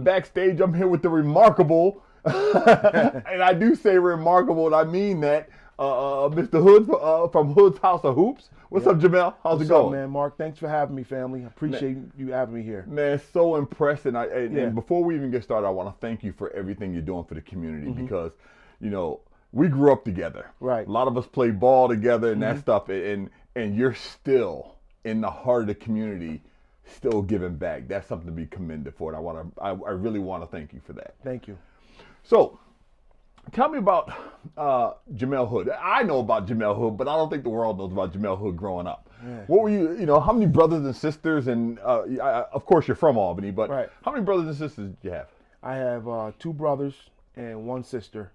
Backstage. I'm here with the remarkable, and I do say remarkable, and I mean that, Mr. Hood from Hood's House of Hoops. What's up, Jamil? How's it going? What's up, man? Mark, thanks for having me, family. I appreciate you having me here. Man, so impressed. And before we even get started, I want to thank you for everything you're doing for the community because, we grew up together. Right. A lot of us play ball together and that stuff. And you're still in the heart of the community, still giving back. That's something to be commended for. And I really want to thank you for that. Thank you. So, tell me about Jamil Hood. I know about Jamil Hood, but I don't think the world knows about Jamil Hood growing up. Yeah. What were how many brothers and sisters? And of course, you're from Albany, but how many brothers and sisters did you have? I have 2 brothers and 1 sister.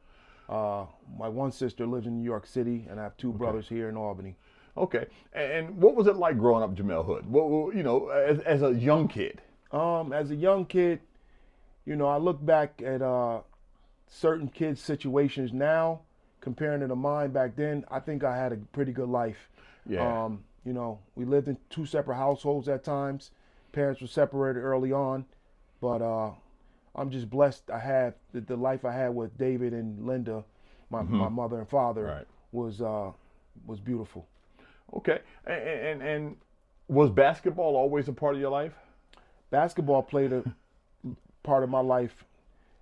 My 1 sister lives in New York City, and I have 2 brothers here in Albany. Okay. And what was it like growing up Jamil Hood? What, as a young kid? As a young kid, I look back at certain kids' situations now, comparing it to mine back then. I think I had a pretty good life. Yeah. We lived in 2 separate households at times. Parents were separated early on, but I'm just blessed. I had the life I had with David and Linda, my mother and father, was beautiful. Okay. And was basketball always a part of your life? Basketball played a part of my life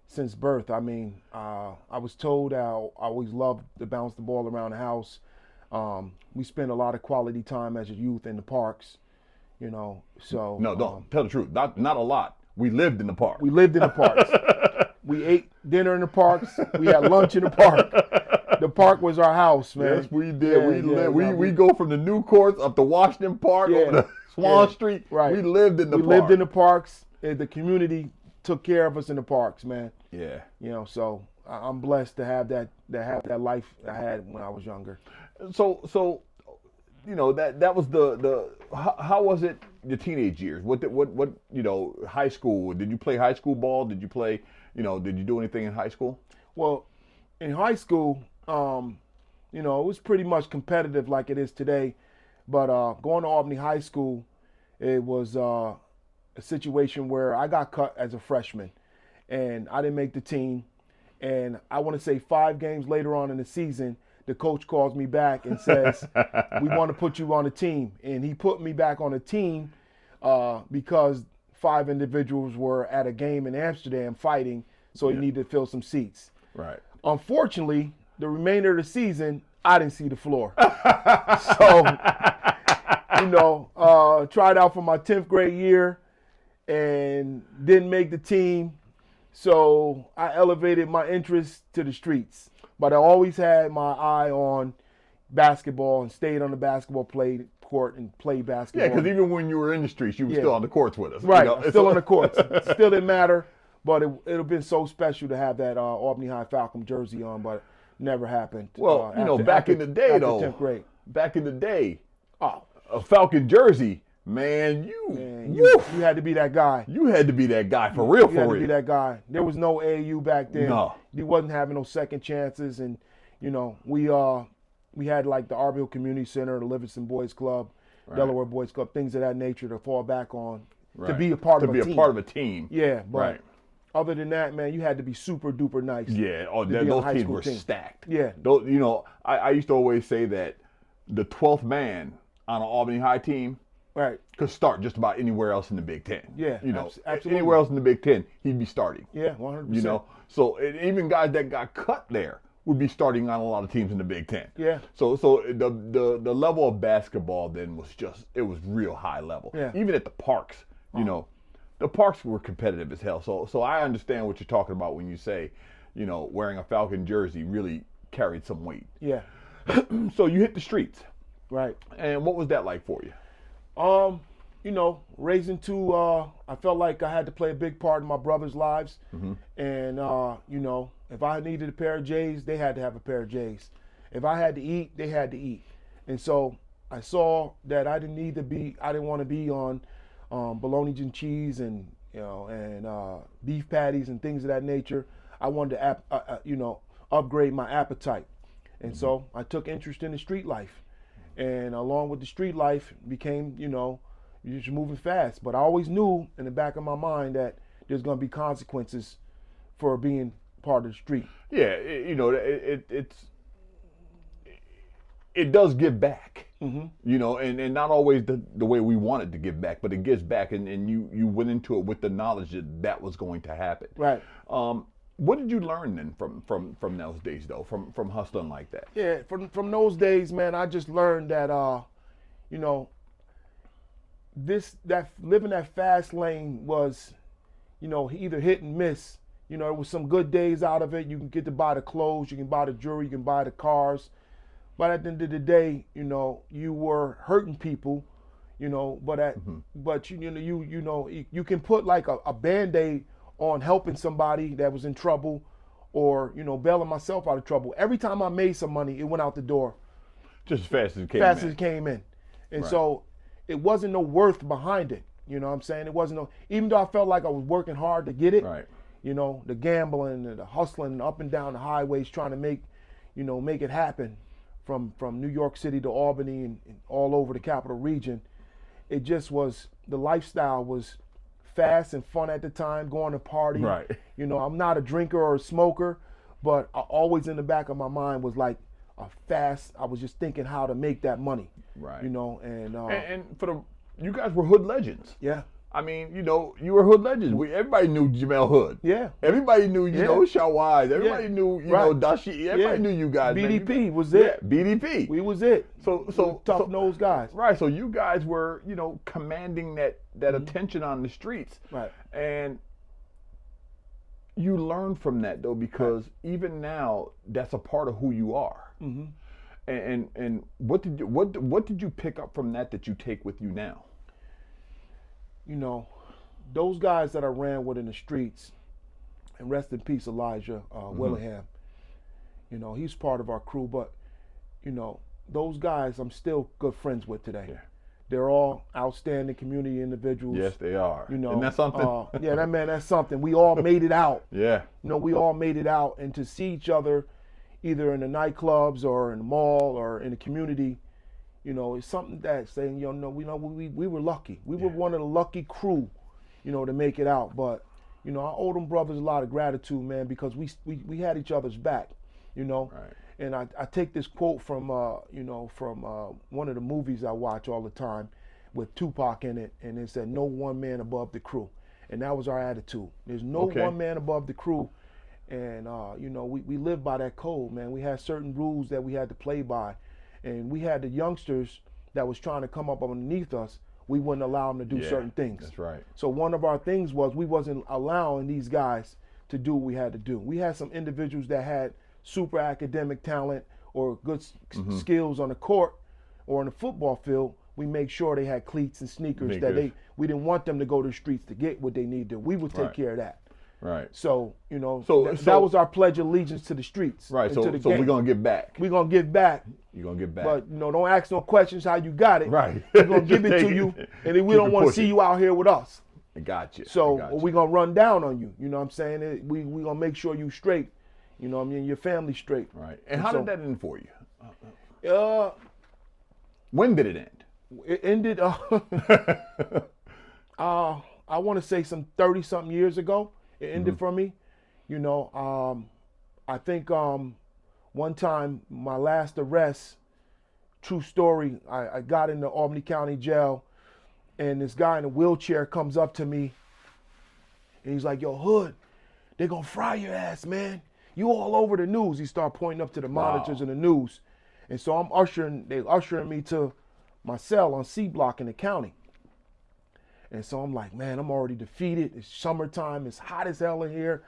since birth. I mean, I was told I always loved to bounce the ball around the house. We spent a lot of quality time as a youth in the parks, so. No, don't tell the truth. Not a lot. We lived in the park. We lived in the parks. We ate dinner in the parks. We had lunch in the park. The park was our house, man. Yes, we did. We go from the new courts up to Washington Park over to Swan Street. Right. We lived in the park. We lived in the parks. And the community took care of us in the parks, man. Yeah. So I'm blessed to have that life I had when I was younger. So that was the how was it your teenage years? What high school? Did you play high school ball? Did you play did you do anything in high school? Well, in high school, it was pretty much competitive like it is today. But going to Albany High School, it was a situation where I got cut as a freshman, and I didn't make the team. And I want to say 5 games later on in the season, the coach calls me back and says, we want to put you on the team. And he put me back on the team because 5 individuals were at a game in Amsterdam fighting, so he needed to fill some seats. Right. Unfortunately, the remainder of the season, I didn't see the floor. So, tried out for my 10th grade year and didn't make the team. So I elevated my interest to the streets. But I always had my eye on basketball and stayed on the basketball court and played basketball. Yeah, because even when you were in the streets, you were still on the courts with us. Right, still on the courts. Still didn't matter, but it would have been so special to have that Albany High Falcon jersey on, but never happened. Well, back in the day, though, 10th grade. Back in the day, a Falcon jersey, man, you had to be that guy. You had to be that guy for real. You had to be that guy. There was no AAU back then. No. You wasn't having no second chances, and we had like the Arbor Hill Community Center, the Livingston Boys Club, Delaware Boys Club, things of that nature to fall back on to be a part of a team. To be a part of a team. Yeah, but other than that, man, you had to be super duper nice. Yeah, those teams were stacked. Yeah. I used to always say that the 12th man on an Albany High team could start just about anywhere else in the Big Ten. Yeah, absolutely. Anywhere else in the Big Ten, he'd be starting. Yeah, 100%. So even guys that got cut there would be starting on a lot of teams in the Big Ten. Yeah. So the level of basketball then was was real high level. Yeah. Even at the parks, the parks were competitive as hell. So I understand what you're talking about when you say, wearing a Falcon jersey really carried some weight. Yeah. So you hit the streets. Right. And what was that like for you? Raising 2, I felt like I had to play a big part in my brothers' lives. And, if I needed a pair of J's, they had to have a pair of J's. If I had to eat, they had to eat. And so I saw that I didn't want to be on bologna and cheese and beef patties and things of that nature. I wanted to, upgrade my appetite. And so I took interest in the street life. And along with the street life became, you're just moving fast. But I always knew in the back of my mind that there's going to be consequences for being part of the street. Yeah, it does give back. And not always the way we want it to give back, but it gives back, and you went into it with the knowledge that was going to happen. Right. What did you learn then from those days though, from hustling like that? Yeah, from those days, man, I just learned that living that fast lane was, either hit and miss. There was some good days out of it. You can get to buy the clothes, you can buy the jewelry, you can buy the cars. But at the end of the day, you were hurting people, but you can put like a Band-Aid on helping somebody that was in trouble, or bailing myself out of trouble. Every time I made some money, it went out the door just as fast as it came fast in. as it came in. And Right. so it wasn't no worth behind it. You know what I'm saying? It wasn't no, even though I felt like I was working hard to get it, Right. The gambling and the hustling up and down the highways trying to make it happen from New York City to Albany and all over the capital region. It just was, the lifestyle was fast and fun at the time, going to party. Right. I'm not a drinker or a smoker, but always in the back of my mind was like I was just thinking how to make that money. Right. And you guys were hood legends. yeah. I mean, you were hood legends. Everybody knew Jamil Hood. Yeah. Everybody knew, Yeah. Shawwise. Everybody Yeah. knew, Right. Dashi. Everybody knew you guys. man. BDP was it. Yeah, BDP. We was it. So Tough-nosed guys. Right. So you guys were, commanding that attention on the streets. Right. And you learn from that though, because even now, that's a part of who you are. And what did you pick up from that you take with you now? Those guys that I ran with in the streets, and rest in peace, Elijah Willingham. He's part of our crew, but those guys I'm still good friends with today. Yeah. They're all outstanding community individuals. Yes, they are. And that's something. That's something. We all made it out. Yeah. We all made it out, and to see each other either in the nightclubs or in the mall or in the community, it's something that saying, we were lucky. We were one of the lucky crew, to make it out. But, I owe them brothers a lot of gratitude, man, because we had each other's back, Right. And I take this quote from one of the movies I watch all the time with Tupac in it, and it said, "No one man above the crew," and that was our attitude. There's no one man above the crew, and we lived by that code, man. We had certain rules that we had to play by, and we had the youngsters that was trying to come up underneath us. We wouldn't allow them to do certain things. That's right. So one of our things was we wasn't allowing these guys to do what we had to do. We had some individuals that had super academic talent or good skills on the court or on the football field. We make sure they had cleats and sneakers. We didn't want them to go to the streets to get what they needed. We would take care of that. Right. So that was our pledge of allegiance to the streets. Right. So to the we're gonna give back. We're gonna give back. You're gonna give back. But don't ask no questions how you got it. Right. We're gonna give it to you, and then we don't want to see you out here with us. I got you. So we're gonna run down on you. You know what I'm saying? We gonna make sure you straight. Your family straight. Right. And how did that end for you? Uh, When did it end? It ended. I want to say some 30-something years ago. It ended for me. I think one time my last arrest, true story. I got into Albany County Jail, and this guy in a wheelchair comes up to me, and he's like, "Yo, Hood, they gonna fry your ass, man. You all over the news." He started pointing up to the monitors in the news. And so they ushering me to my cell on C Block in the county. And so I'm like, man, I'm already defeated. It's summertime. It's hot as hell in here.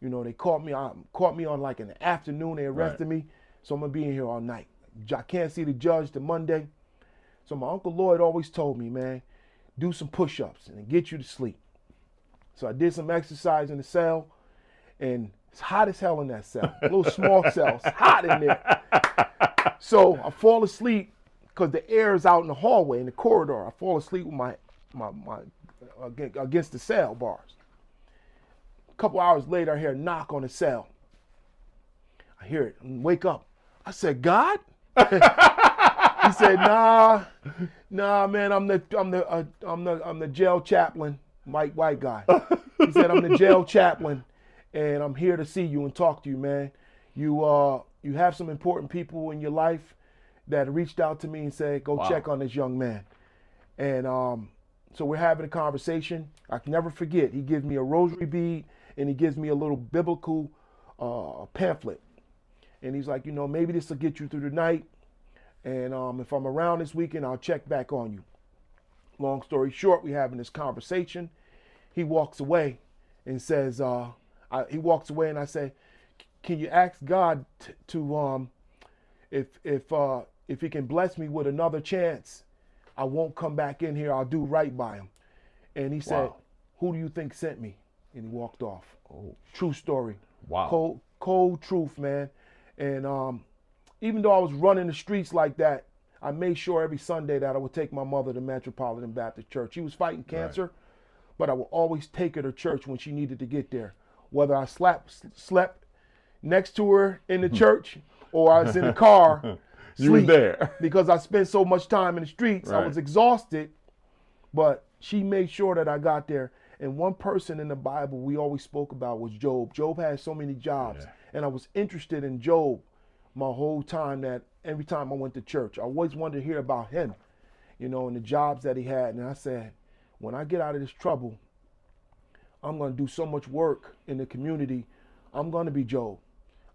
They caught me on like in the afternoon. They arrested me. So I'm going to be in here all night. I can't see the judge till Monday. So my Uncle Lloyd always told me, man, do some push-ups and get you to sleep. So I did some exercise in the cell, and it's hot as hell in that cell. A little small cell. It's hot in there. So I fall asleep because the air is out in the hallway, in the corridor. I fall asleep with my against the cell bars. A couple hours later, I hear a knock on the cell. I hear it. Wake up. I said, "God?" He said, "Nah, man. I'm the jail chaplain, white guy." He said, I'm the jail chaplain, and I'm here to see you and talk to you, man. You have some important people in your life that reached out to me and said, go check on this young man. And so we're having a conversation. I can never forget. He gives me a rosary bead, and he gives me a little biblical pamphlet. And he's like, maybe this will get you through the night. And if I'm around this weekend, I'll check back on you. Long story short, we're having this conversation. He walks away and says, he walks away and I say, can you ask God to if he can bless me with another chance, I won't come back in here. I'll do right by him. And he said, who do you think sent me? And he walked off. Oh, true story. Wow. Cold truth, man. And even though I was running the streets like that, I made sure every Sunday that I would take my mother to Metropolitan Baptist Church. She was fighting cancer, but I would always take her to church when she needed to get there. Whether I slept next to her in the church or I was in the car, you were there. Because I spent so much time in the streets. I was exhausted, but she made sure that I got there. And one person in the Bible we always spoke about was Job. Job had so many jobs, and I was interested in Job my whole time, that every time I went to church, I always wanted to hear about him, and the jobs that he had. And I said, when I get out of this trouble, I'm going to do so much work in the community. I'm going to be Job.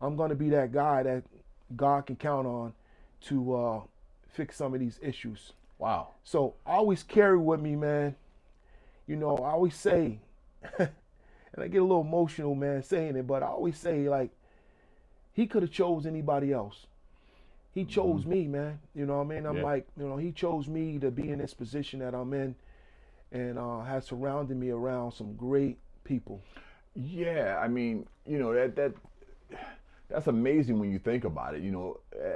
I'm going to be that guy that God can count on to fix some of these issues. Wow. So I always carry with me, man. I always say, and I get a little emotional, man, saying it, but I always say, like, he could have chose anybody else. He chose me, man. You know what I mean? I'm like, he chose me to be in this position that I'm in, and has surrounded me around some great people. Yeah, I mean, that's amazing when you think about it.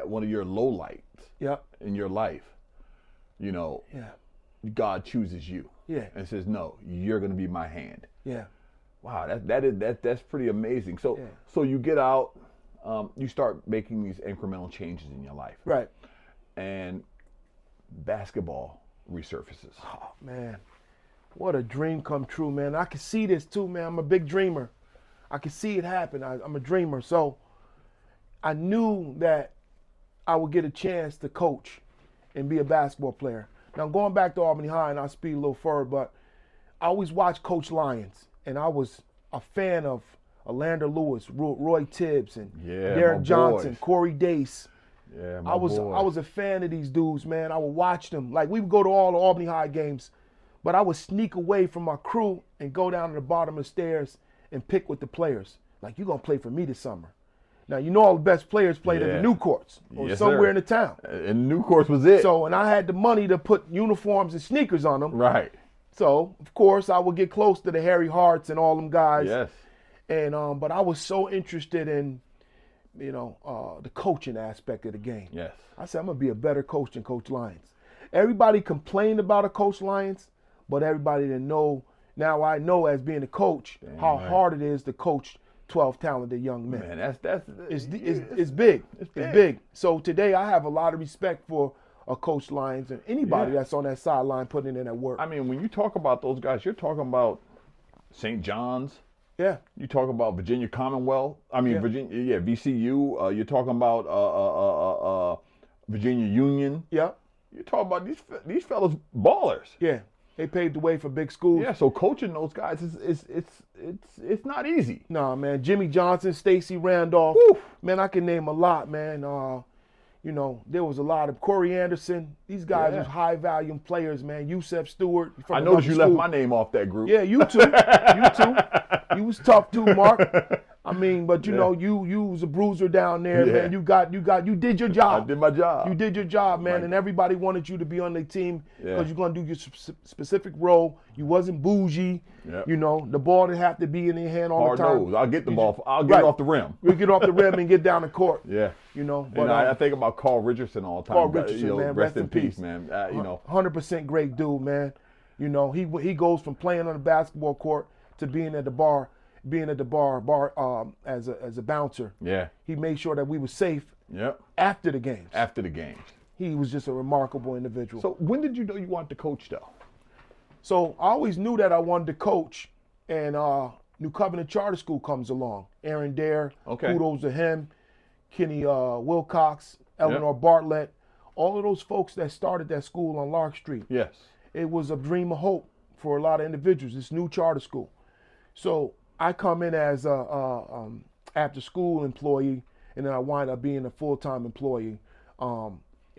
One of your lowlights in your life, God chooses you. Yeah. And says, no, you're going to be my hand. Yeah. Wow, that's pretty amazing. So you get out, you start making these incremental changes in your life. Right. And basketball resurfaces. Oh, man. What a dream come true, man. I can see this too, man. I'm a big dreamer. I can see it happen. I'm a dreamer. So I knew that I would get a chance to coach and be a basketball player. Now, going back to Albany High, and I'll speak a little further, but I always watched Coach Lyons, and I was a fan of Orlando Lewis, Roy Tibbs, and Derek Johnson, Corey Dace. Yeah, I was a fan of these dudes, man. I would watch them. Like, we would go to all the Albany High games, but I would sneak away from my crew and go down to the bottom of the stairs and pick with the players. Like, you're going to play for me this summer. Now, all the best players played at the new courts or somewhere in the town. And the new courts was it. So, and I had the money to put uniforms and sneakers on them. Right. So, of course, I would get close to the Harry Harts and all them guys. Yes. And but I was so interested in, the coaching aspect of the game. Yes. I said, I'm going to be a better coach than Coach Lyons. Everybody complained about a Coach Lyons, but everybody didn't know. Now I know, as being a coach, how hard it is to coach 12 talented young men. Man, it's big. It's big. So today I have a lot of respect for Coach Lyons and anybody that's on that sideline putting in that work. I mean, when you talk about those guys, you're talking about St. John's. Yeah. You talk about Virginia Commonwealth. I mean, Virginia, VCU. You're talking about Virginia Union. Yeah. You're talking about these fellas ballers. Yeah. They paved the way for big schools. Yeah, so coaching those guys it's not easy. Nah, man. Jimmy Johnson, Stacy Randolph. Woo. Man, I can name a lot, man. There was a lot of Corey Anderson. These guys were high volume players, man. Yusef Stewart. I noticed you left my name off that group. Yeah, you too. You too. You was tough too, Mark. I mean, but you was a bruiser down there, man. You did your job. I did my job. You did your job, man, and everybody wanted you to be on their team because you're gonna do your specific role. You wasn't bougie. Yep. The ball didn't have to be in your hand all Hard the time. nose. I'll get the ball. I'll get it off the rim. You get off the rim and get down the court. Yeah. But I think about Carl Richardson all the time. Carl Richardson, man, rest in peace, man. 100% great dude, man. He goes from playing on the basketball court to being at the bar as a bouncer. Yeah. He made sure that we were safe. Yep. After the games. After the games. He was just a remarkable individual. So when did you know you wanted to coach, though? So I always knew that I wanted to coach and New Covenant Charter School comes along. Aaron Dare, Okay. kudos to him. Kenny Wilcox, Eleanor Bartlett, all of those folks that started that school on Lark Street. Yes. It was a dream of hope for a lot of individuals, this new charter school. So I come in as a after school employee, and then I wind up being a full-time employee,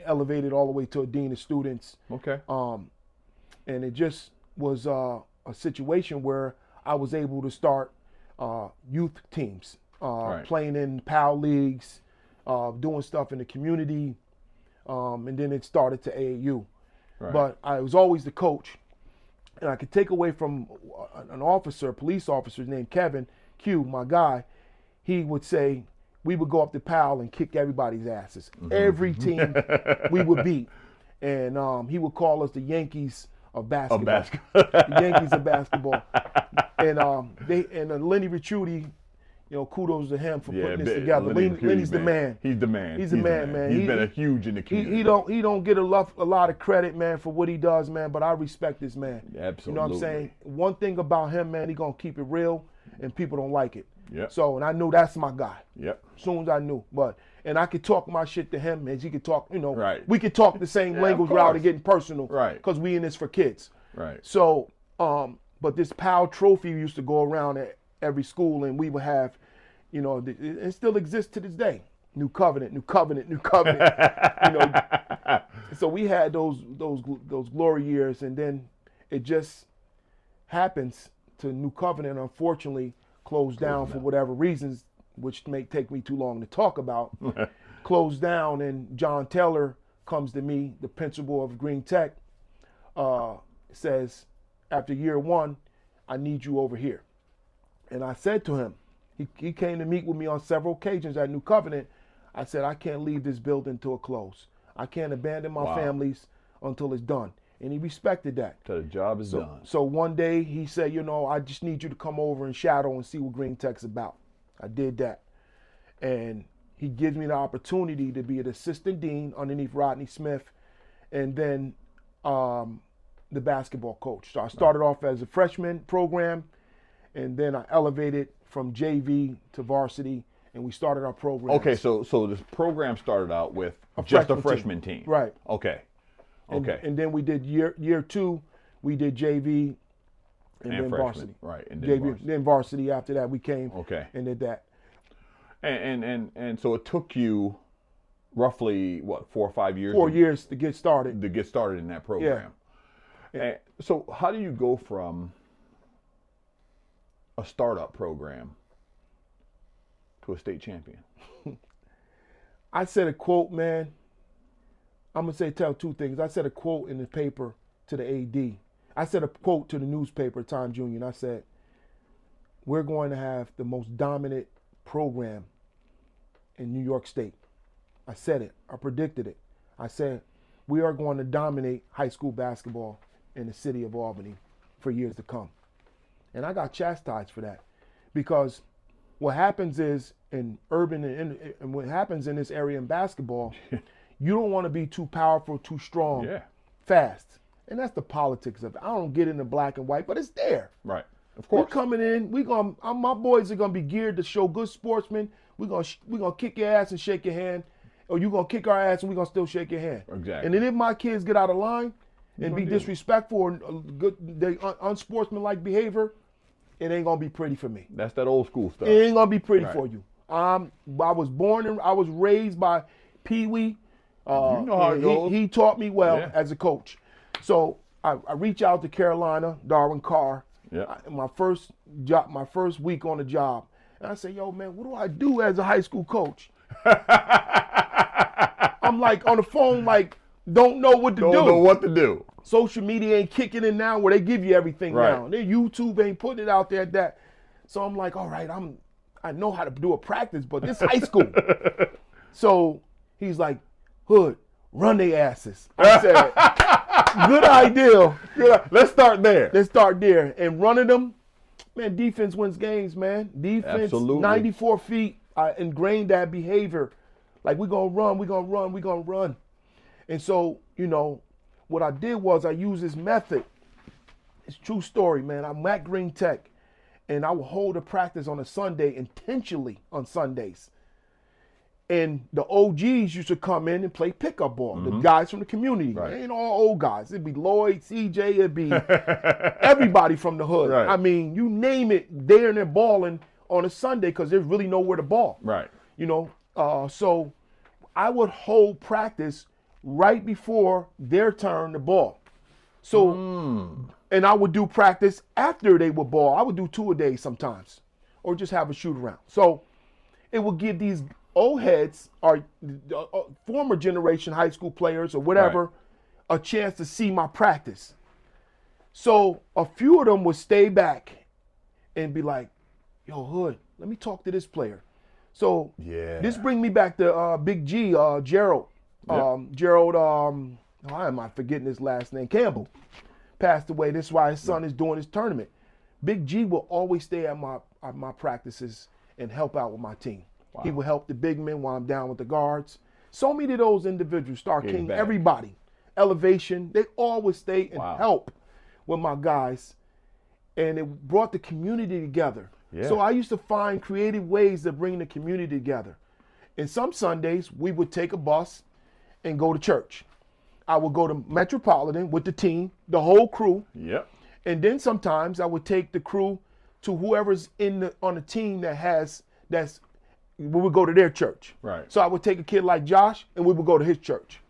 elevated all the way to a dean of students. Okay. And it just was a situation where I was able to start youth teams, playing in PAL leagues, doing stuff in the community, and then it started to AAU. Right. But I was always the coach, and I could take away from an officer, a police officer named Kevin Q, my guy. He would say we would go up to PAL and kick everybody's asses. Every team we would beat, and he would call us the Yankees of basketball. The Yankees of basketball. And Lenny Ricciuti, kudos to him for putting this together. Lenny's the man. He's the man. He's the man. He's been a huge in the community. He don't get a lot of credit, man, for what he does, man. But I respect this man. Absolutely. You know what I'm saying? One thing about him, man, he gonna keep it real, and people don't like it. Yep. So, and I knew that's my guy. Yep. As soon as I knew, and I could talk my shit to him, as he could talk. Right. We could talk the same language without it getting personal. Right. Because we in this for kids. Right. So, but this PAL trophy used to go around at every school, and we would have, it still exists to this day. New Covenant, New Covenant, New Covenant. So we had those glory years, and then it just happens to New Covenant, unfortunately, closed down for whatever reasons, which may take me too long to talk about. Closed down, and John Taylor comes to me, the principal of Green Tech, says, after year one, I need you over here. And I said to him, he came to meet with me on several occasions at New Covenant. I said, I can't leave this building till it closes. I can't abandon my families until it's done. And he respected that. Till the job is done. So one day he said, I just need you to come over and shadow and see what Green Tech's about. I did that. And he gives me the opportunity to be an assistant dean underneath Rodney Smith, and then the basketball coach. So I started off as a freshman program, and then I elevated from JV to varsity, and we started our program. Okay, so this program started out with just a freshman team. Right. Okay. And then we did year two, we did JV and then freshman. varsity. Right. And then JV, varsity. then varsity after that we came and did that. And so it took you roughly 4 or 5 years? 4 years to get started. To get started in that program. Yeah. And so how do you go from a startup program to a state champion? I said a quote, man. I'm going to tell two things. I said a quote in the paper to the AD. I said a quote to the newspaper, Times Union. I said, we're going to have the most dominant program in New York State. I said it. I predicted it. I said, we are going to dominate high school basketball in the city of Albany for years to come. And I got chastised for that, because what happens is in urban and what happens in this area in basketball, you don't want to be too powerful, too strong, fast. And that's the politics of it. I don't get into black and white, but it's there. Right. Of course. We're coming in. My boys are gonna be geared to show good sportsmen. We're gonna kick your ass and shake your hand, or you gonna kick our ass and we're gonna still shake your hand. Exactly. And then if my kids get out of line and be disrespectful or unsportsmanlike behavior, it ain't gonna be pretty for me. That's that old school stuff. It ain't gonna be pretty for you. I was raised by Pee Wee. You know how it goes. He taught me well as a coach. So I reach out to Carolina, Darwin Carr. My first week on the job, and I say, "Yo, man, what do I do as a high school coach?" I'm like on the phone, like don't know what to do. Don't know what to do. Social media ain't kicking in now, where they give you everything now. Their YouTube ain't putting it out there at that. So I'm like, all right, I know how to do a practice, but this high school. So he's like, Hood, run their asses. I said, good idea. Let's start there. And running them, man, defense wins games, man. Defense, Absolutely. 94 feet. I ingrained that behavior. Like, we're going to run. And so, what I did was I used this method. It's a true story, man. I'm at Green Tech, and I would hold a practice on a Sunday intentionally on Sundays. And the OGs used to come in and play pickup ball. The guys from the community. Right. They ain't all old guys. It'd be Lloyd, CJ, it'd be everybody from the hood. Right. I mean, you name it, they're in there balling on a Sunday because there's really nowhere to ball. Right. You know, so I would hold practice right before their turn to ball. So, and I would do practice after they would ball. I would do 2 a day sometimes, or just have a shoot around. So it would give these old heads or former generation high school players or whatever a chance to see my practice. So a few of them would stay back and be like, yo, Hood, let me talk to this player. So this brings me back to Big G, Gerald. Why am I forgetting his last name? Campbell passed away. That's why his son is doing his tournament. Big G will always stay at my practices and help out with my team. Wow. He will help the big men while I'm down with the guards. So many of those individuals, Star King, everybody, Elevation, they always stay and help with my guys. And it brought the community together. Yeah. So I used to find creative ways of bringing the community together. And some Sundays, we would take a bus and go to church. I would go to Metropolitan with the team, the whole crew. Yep. And then sometimes I would take the crew to whoever's on the team we would go to their church. Right. So I would take a kid like Josh and we would go to his church.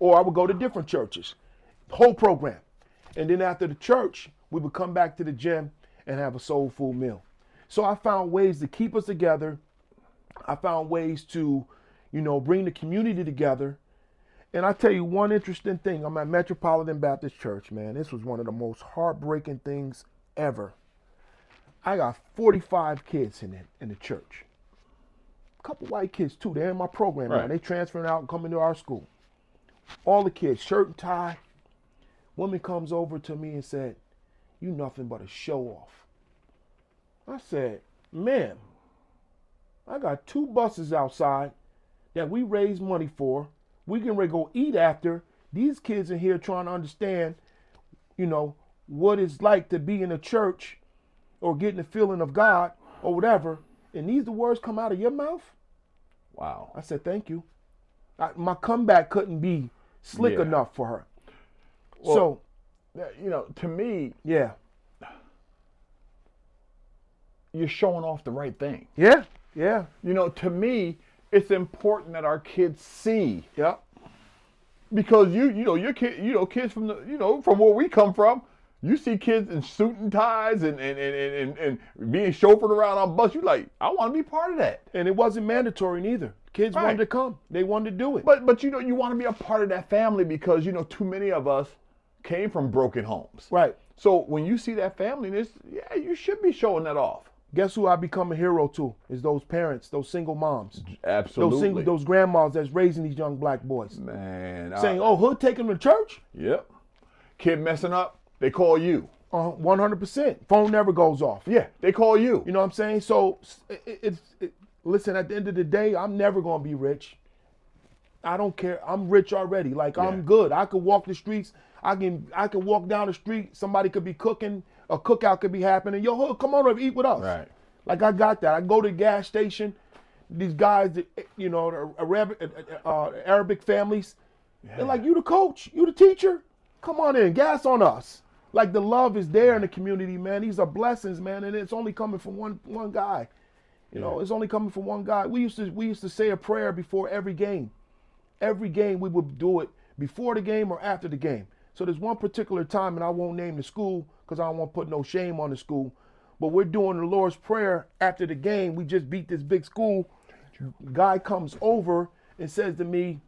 Or I would go to different churches. The whole program. And then after the church, we would come back to the gym and have a soul food meal. So I found ways to keep us together. I found ways to, bring the community together. And I tell you one interesting thing. I'm at Metropolitan Baptist Church, man. This was one of the most heartbreaking things ever. I got 45 kids in the church. A couple white kids too. They're in my program now. They transferring out and coming to our school. All the kids, shirt and tie. Woman comes over to me and said, "You nothing but a show off." I said, "Ma'am, I got 2 buses outside that we raise money for. We can ready to go eat after. These kids in here trying to understand, what it's like to be in a church or getting the feeling of God or whatever. And these the words come out of your mouth?" Wow. I said, "Thank you." My comeback couldn't be slick enough for her. Well, to me, you're showing off the right thing. Yeah. To me, it's important that our kids see. Yeah. Because your kid, kids from from where we come from, you see kids in suit and ties and being chauffeured around on bus. You like, I want to be part of that. And it wasn't mandatory neither. Kids wanted to come. They wanted to do it. But you want to be a part of that family because too many of us came from broken homes. Right. So when you see that family, you should be showing that off. Guess who I become a hero to? Is those parents, those single moms. Absolutely. Those grandmas that's raising these young black boys. Man. Saying, Hood, take them to church? Yep. Kid messing up, they call you. 100%. Phone never goes off. Yeah, they call you. You know what I'm saying? So, listen, at the end of the day, I'm never going to be rich. I don't care. I'm rich already. I'm good. I could walk the streets. I can walk down the street. Somebody could be cooking. A cookout could be happening. Yo, Hood, come on over, eat with us. Right. I got that. I go to the gas station. These guys, Arabic families, they're like, "You the coach? You the teacher? Come on in. Gas on us." Like the love is there in the community, man. These are blessings, man, and it's only coming from one guy. It's only coming from one guy. We used to say a prayer before every game. Every game we would do it before the game or after the game. So there's one particular time, and I won't name the school because I don't want to put no shame on the school, but we're doing the Lord's Prayer after the game. We just beat this big school. Guy comes over and says to me,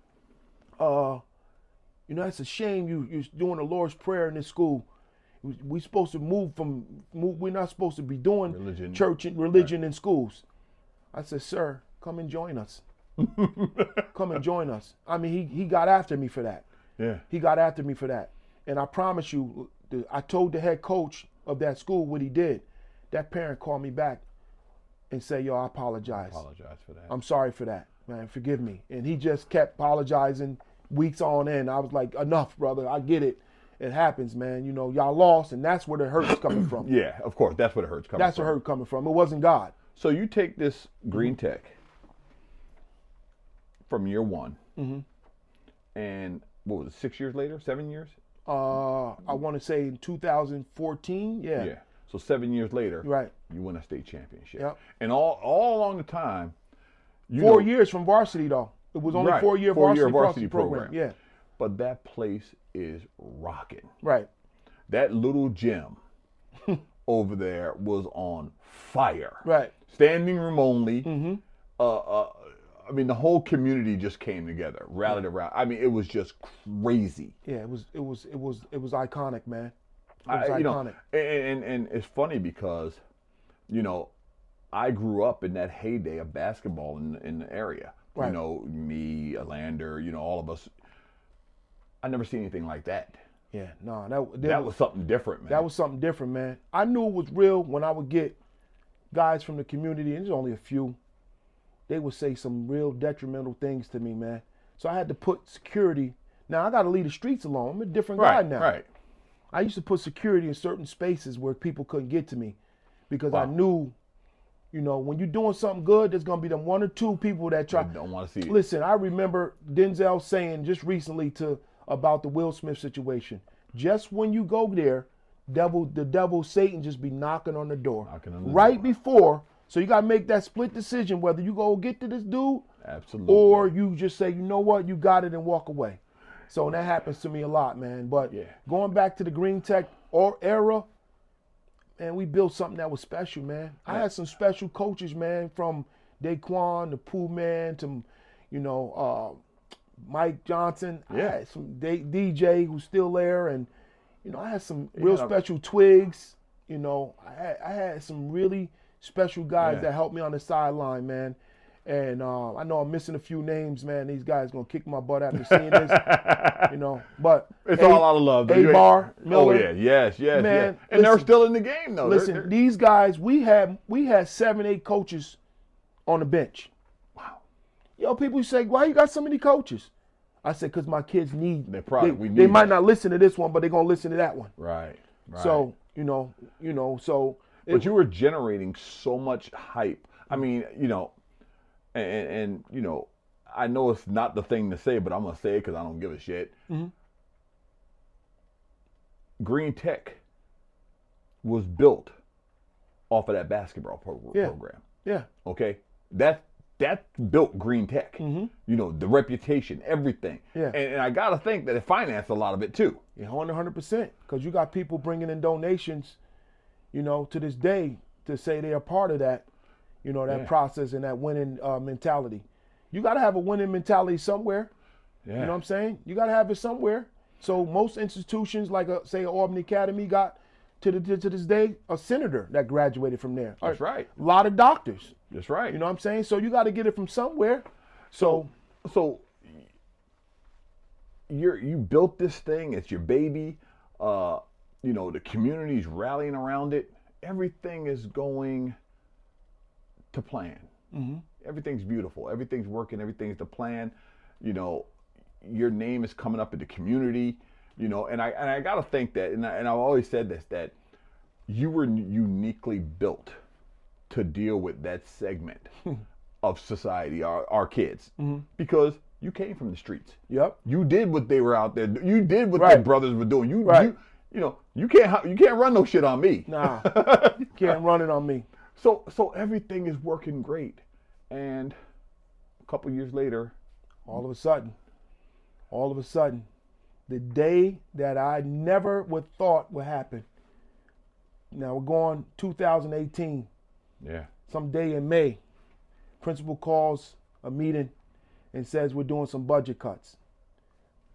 "That's a shame you're doing the Lord's Prayer in this school. We're supposed to we're not supposed to be doing religion in schools." I said, "Sir, come and join us." Come and join us. I mean, he got after me for that. Yeah. He got after me for that. And I promise you, I told the head coach of that school what he did. That parent called me back and said, "Yo, I apologize. I apologize for that. I'm sorry for that, man. Forgive me." And he just kept apologizing weeks on end. I was like, "Enough, brother. I get it." it happens, man. You know, y'all lost, and that's where the hurt's coming from. Yeah, of course. That's where the hurt's coming That's from. where hurt coming from. It wasn't God. So you take this Green Tech from year one, and what was it, 6 years later, 7 years? I want to say in 2014. Yeah. Yeah. So 7 years later, Right. you win a state championship. Yep. And all along the time, 4 years from varsity, though. It was only Right. 4-year varsity program. Yeah. But that place is rocking. Right. That little gym over there was on fire. Right. Standing room only. I mean, the whole community just came together, rallied around. I mean, it was just crazy. Yeah. It was iconic, man. It was iconic. You know, and it's funny because, you know, I grew up in that heyday of basketball in the area. Right. You know, me, Alander, you know, all of us. I never seen anything like that. Yeah. No, That was something different, man. That was something different, man. I knew it was real when I would get guys from the community, and there's only a few. They would say some real detrimental things to me, man. So I had to put security. Now I got to leave the streets alone. I'm a different guy now. Right. I used to put security in certain spaces where people couldn't get to me because I Wow. knew, you know, when you're doing something good, there's gonna be them 1 or 2 people that try. I don't want to see it. Listen, I remember Denzel saying just recently about the Will Smith situation. Just when you go there, the devil, Satan, just be knocking on the door. Knocking on the right door. before. So you gotta make that split decision whether you go get to this dude Absolutely. or you just say, you know what, you got it and walk away. So that happens to me a lot, man. But Yeah. going back to the Green Tech era, man, we built something that was special, man. I had some special coaches, man, from Daquan to Pooh Man to, you know, Mike Johnson. Yeah. I had some DJ who's still there, and you know, I had some real had a- special twigs. You know, I had some really special guys Yeah. that helped me on the sideline, man. And I know I'm missing a few names, man. These guys gonna kick my butt after seeing this, you know. But It's all out of love. A-Bar, Oh Miller. yeah, yes. Man, And they're listen. still in the game though. Listen, these guys, we had 7, 8 coaches on the bench. Wow. Yo, people say, why you got so many coaches? I said, because my kids need. We They need might that. not listen to this one, but they're gonna listen to that one. Right. So so. But you were generating so much hype. I mean, you know, and you know, I know it's not the thing to say, but I'm gonna say it because I don't give a shit. Green Tech was built off of that basketball program. Yeah. Okay, that built Green Tech. You know, the reputation, everything. Yeah. And I gotta think that it financed a lot of it too. Yeah, 100%. Because you got people bringing in donations, you know, to this day to say they're a part of that, you know, that Yeah. process and that winning mentality. You got to have a winning mentality somewhere. Yeah. You know what I'm saying? You got to have it somewhere. So most institutions, like say Albany Academy, got to this day a senator that graduated from there. That's right. A lot of doctors. That's right. You know what I'm saying? So you got to get it from somewhere. So you built this thing. It's your baby. You know, the community's rallying around it. Everything is going to plan. Everything's beautiful. Everything's working. Everything's the plan. You know, your name is coming up in the community. You know, and I gotta think that, and I've always said this, that you were uniquely built to deal with that segment of society, our kids, because you came from the streets. Yep. You did what they were out there. You did what Right. their brothers were doing. You know, you can't run no shit on me. Nah, can't run it on me. So everything is working great, and a couple years later, All of a sudden, the day that I never would thought would happen. Now we're going 2018, yeah, some day in May. Principal calls a meeting and says we're doing some budget cuts.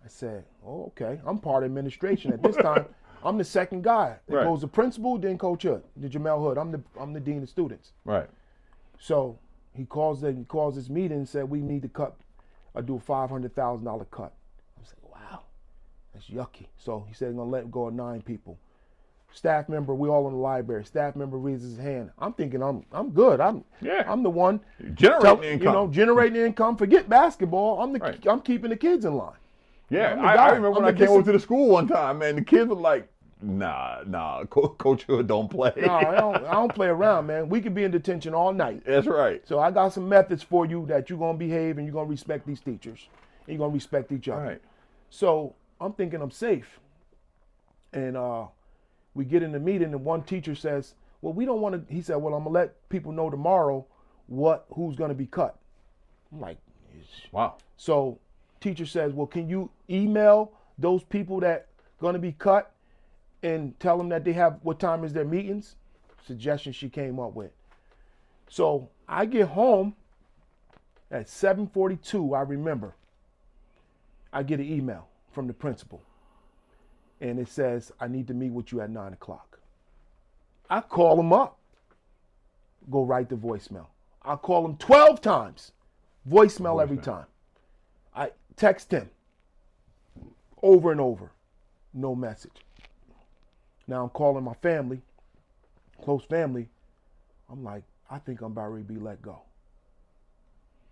I said, oh, okay. I'm part of administration at this time. I'm the second guy. It Right. goes the principal, then Coach Hood, the Jamil Hood. I'm the dean of students. right, So he calls this meeting and said we need to do a $500,000 cut. I was like, wow, that's yucky. So he said he's gonna let go of 9 people. Staff member, we all in the library. Staff member raises his hand. I'm thinking I'm good. I'm the one generating income. You know, generating income. Forget basketball. Right. I'm keeping the kids in line. Yeah, I'm the I guy. remember when I came over to the school one time, man. The kids were like, nah, Coach Hood don't play. No, I don't play around, man. We could be in detention all night. That's right. So I got some methods for you that you're gonna behave and you're gonna respect these teachers. And you're gonna respect each other. Right. So I'm thinking I'm safe. And we get in the meeting and one teacher says, well, we don't want to, he said, well, I'm gonna let people know tomorrow who's gonna be cut. I'm like, Wow. so teacher says, well, can you email those people that gonna be cut and tell them that they have, what time is their meetings? Suggestion she came up with. So I get home at 7:42, I remember. I get an email from the principal. And it says, I need to meet with you at 9 o'clock. I call him up. Go right to voicemail. I call him 12 times. Voicemail every time. I text him over and over. No message. Now I'm calling my family, close family. I'm like, I think I'm about ready to be let go.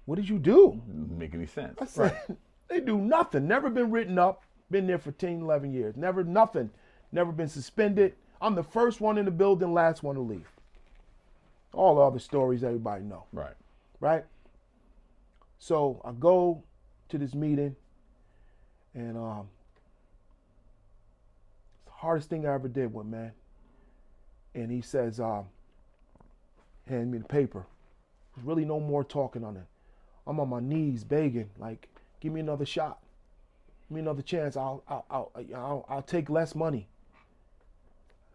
What did you do? Doesn't make any sense. I said, they do nothing. Never been written up. Been there for 10, 11 years. Never, nothing. Never been suspended. I'm the first one in the building, last one to leave. All the other stories everybody know. Right. Right? So I go to this meeting, and it's the hardest thing I ever did with, man. And he says, hand me the paper. There's really no more talking on it. I'm on my knees begging, like, give me another shot. Give me another chance. I'll take less money.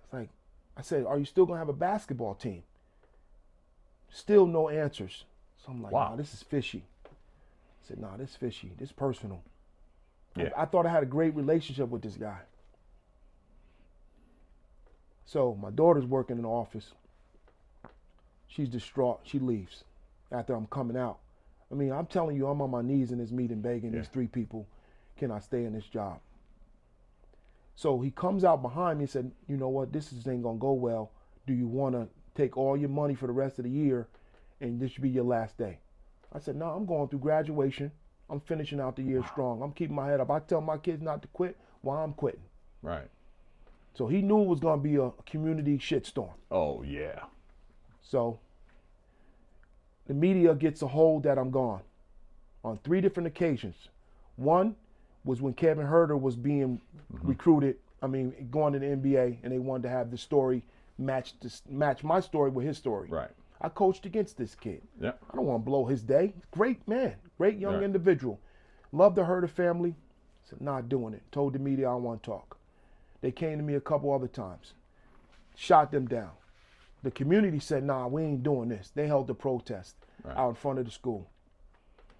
It's like, I said, are you still gonna have a basketball team? Still no answers. So I'm like, wow. Nah, this is fishy. I said, nah, this is fishy. This is personal. Yeah. I thought I had a great relationship with this guy. So my daughter's working in the office. She's distraught. She leaves after I'm coming out. I mean, I'm telling you, I'm on my knees in this meeting begging these three people, can I stay in this job? So he comes out behind me and said, you know what, this ain't gonna go well. Do you wanna take all your money for the rest of the year and this should be your last day? I said, no, I'm going through graduation. I'm finishing out the year strong. I'm keeping my head up. I tell my kids not to quit while I'm quitting. Right. So he knew it was gonna be a community shitstorm. Oh, yeah. So the media gets a hold that I'm gone on 3 different occasions. One was when Kevin Huerter was being recruited, going to the NBA, and they wanted to have the story match my story with his story. Right. I coached against this kid. Yeah. I don't want to blow his day. Great man, great young individual. Love the Huerter family. Said, not doing it. Told the media I don't want to talk. They came to me a couple other times. Shot them down. The community said, nah, we ain't doing this. They held the protest out in front of the school.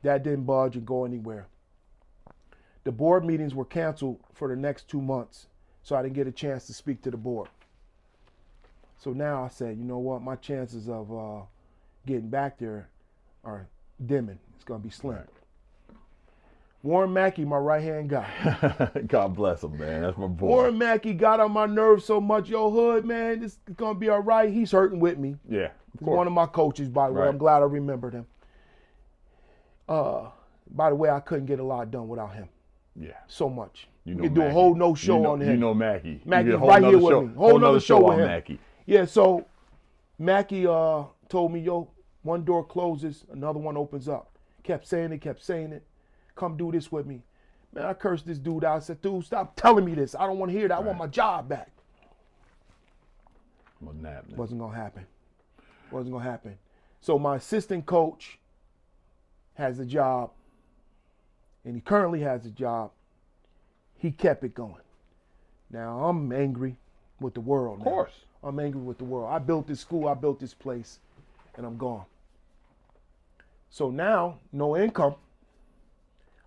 That didn't budge or go anywhere. The board meetings were canceled for the next 2 months, so I didn't get a chance to speak to the board. So now I said, you know what, my chances of getting back there are dimming. It's going to be slim. Right. Warren Mackey, my right-hand guy. God bless him, man. That's my boy. Warren Mackey got on my nerves so much. Yo, Hood, man, this is going to be all right. He's hurting with me. Yeah, He's one of my coaches, by the way. I'm glad I remembered him. By the way, I couldn't get a lot done without him. Yeah. So much. You could do a whole show on him. You know Mackey. Mackey's you right here with me. Whole nother show with him. Mackey. Yeah, so Mackey told me, yo, one door closes, another one opens up. Kept saying it. Come do this with me. Man, I cursed this dude out. I said, dude, stop telling me this. I don't want to hear that. I want my job back. Wasn't happening. Wasn't going to happen. So my assistant coach has a job, and he currently has a job. He kept it going. Now, I'm angry with the world. Of course. I'm angry with the world. I built this school, I built this place, and I'm gone. So now, no income.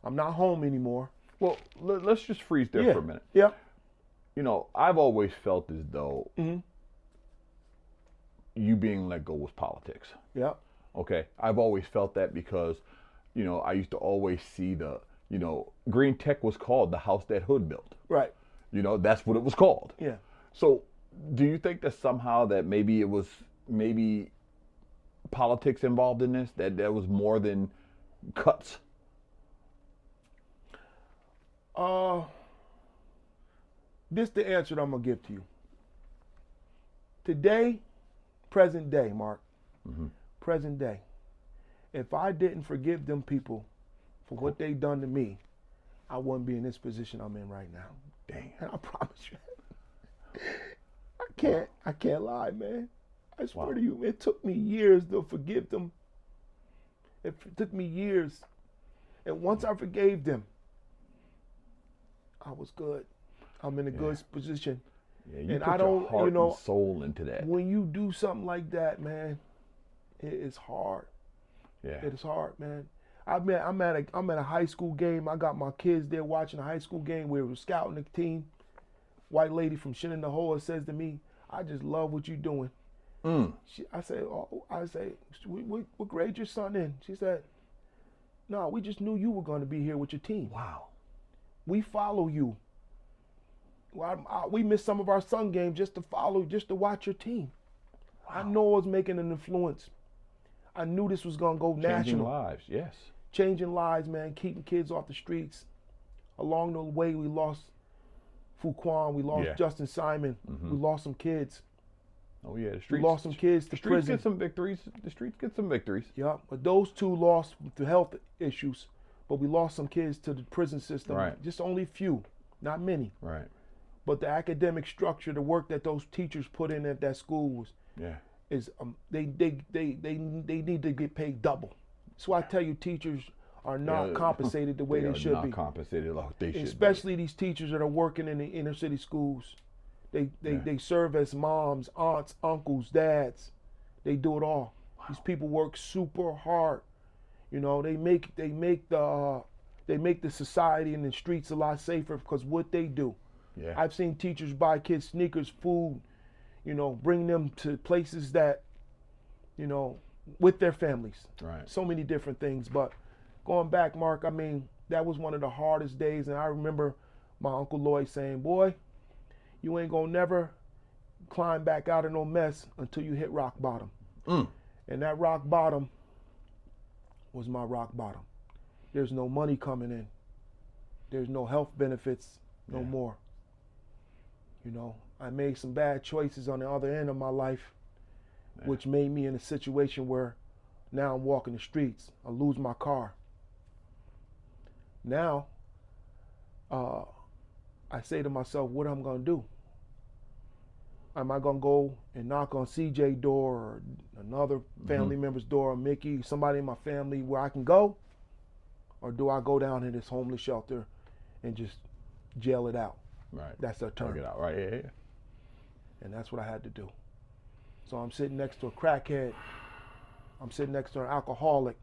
I'm not home anymore. Well, let's just freeze there for a minute. Yeah. You know, I've always felt as though you being let go was politics. Yeah. Okay. I've always felt that because, you know, I used to always see Green Tech was called the house that Hood built. Right. You know, that's what it was called. Yeah. So do you think that somehow that maybe it was politics involved in this, that there was more than cuts? Uh, this the answer that I'm gonna give to you. Today, present day, Mark. Mm-hmm. Present day. If I didn't forgive them people for what they done to me, I wouldn't be in this position I'm in right now. Dang. And I promise you. I can't lie, man. I swear to you, it took me years to forgive them. It took me years. And once I forgave them, I was good. I'm in a good position. Yeah, you and put I don't, your heart you know, and soul into that. when you do something like that, man, it is hard. Yeah. It is hard, man. I'm at a high school game. I got my kids there watching a high school game where we were scouting the team. White lady from Shenandoah says to me, "I just love what you're doing." I say, what grade your son in? She said, "No, we just knew you were going to be here with your team. Wow. We follow you. We missed some of our Sun games just to watch your team." Wow. I know I was making an influence. I knew this was going to go national. Changing lives, yes. Changing lives, man, keeping kids off the streets. Along the way, we lost Fuquan, we lost Justin Simon, we lost some kids. Oh yeah, the streets. We lost some kids to prison. The streets get some victories. The streets get some victories. Yeah, but those two lost to health issues. But we lost some kids to the prison system. Right. Just only a few, not many. Right. But the academic structure, the work that those teachers put in at that school they need to get paid double. So I tell you, teachers are not compensated the way they should be. Not compensated like they should. Especially these teachers that are working in the inner city schools. They serve as moms, aunts, uncles, dads. They do it all. Wow. These people work super hard. You know, they make the society and the streets a lot safer because what they do. Yeah. I've seen teachers buy kids sneakers, food, you know, bring them to places that, you know, with their families. Right. So many different things. But going back, Mark, I mean, that was one of the hardest days. And I remember my Uncle Lloyd saying, "Boy, you ain't gonna never climb back out of no mess until you hit rock bottom." And that rock bottom was my rock bottom. There's no money coming in. There's no health benefits no more. You know, I made some bad choices on the other end of my life, which made me in a situation where now I'm walking the streets. I lose my car. Now, I say to myself, what am I going to do? Am I going to go and knock on CJ's door or another family member's door, or Mickey, somebody in my family where I can go? Or do I go down in this homeless shelter and just jail it out? Right. That's their term. It out. Right. Yeah. And that's what I had to do. So I'm sitting next to a crackhead. I'm sitting next to an alcoholic.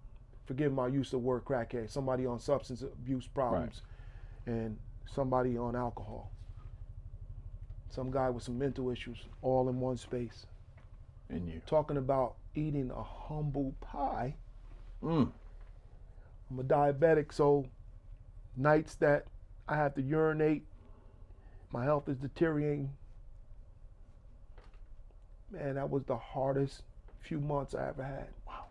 Forgive my use of the word crackhead. Somebody on substance abuse problems, and somebody on alcohol. Some guy with some mental issues, all in one space. And you talking about eating a humble pie. I'm a diabetic, so nights that I have to urinate, my health is deteriorating. Man, that was the hardest few months I ever had. Wow.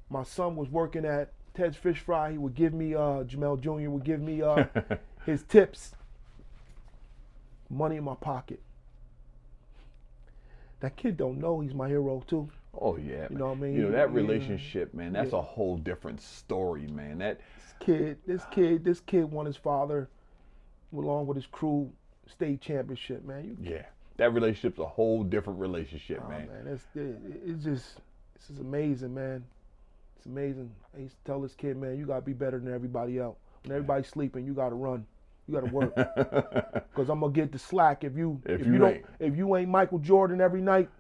My son was working at Ted's Fish Fry. He would give me, Jamil Jr. would give me his tips. Money in my pocket. That kid don't know he's my hero too. Oh yeah. You know what I mean? You know, that relationship, man, that's a whole different story, man. This kid won his father, along with his crew, state championship, man. That relationship's a whole different relationship, man. This is amazing, man. It's amazing. I used to tell this kid, man, you gotta be better than everybody else. When everybody's sleeping, you gotta run. You gotta work. Because I'm gonna get the slack if you ain't Michael Jordan every night.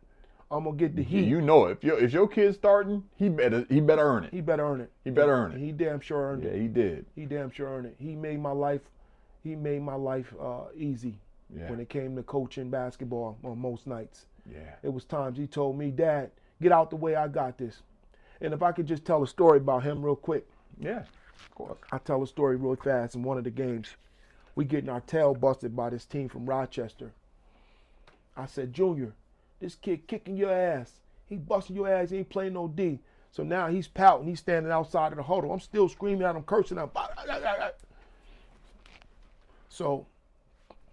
I'm gonna get the heat. You know, if your kid's starting, he better earn it. He better earn it. He better earn it. He damn sure earned it. Yeah, he did. He damn sure earned it. He made my life easy when it came to coaching basketball on most nights. Yeah. It was times he told me, "Dad, get out the way, I got this." And if I could just tell a story about him real quick. Yeah, of course. I'll tell a story real fast. In one of the games, we getting our tail busted by this team from Rochester. I said, "Junior, this kid kicking your ass. He busting your ass. He ain't playing no D." So now he's pouting. He's standing outside of the huddle. I'm still screaming at him, cursing at him. So,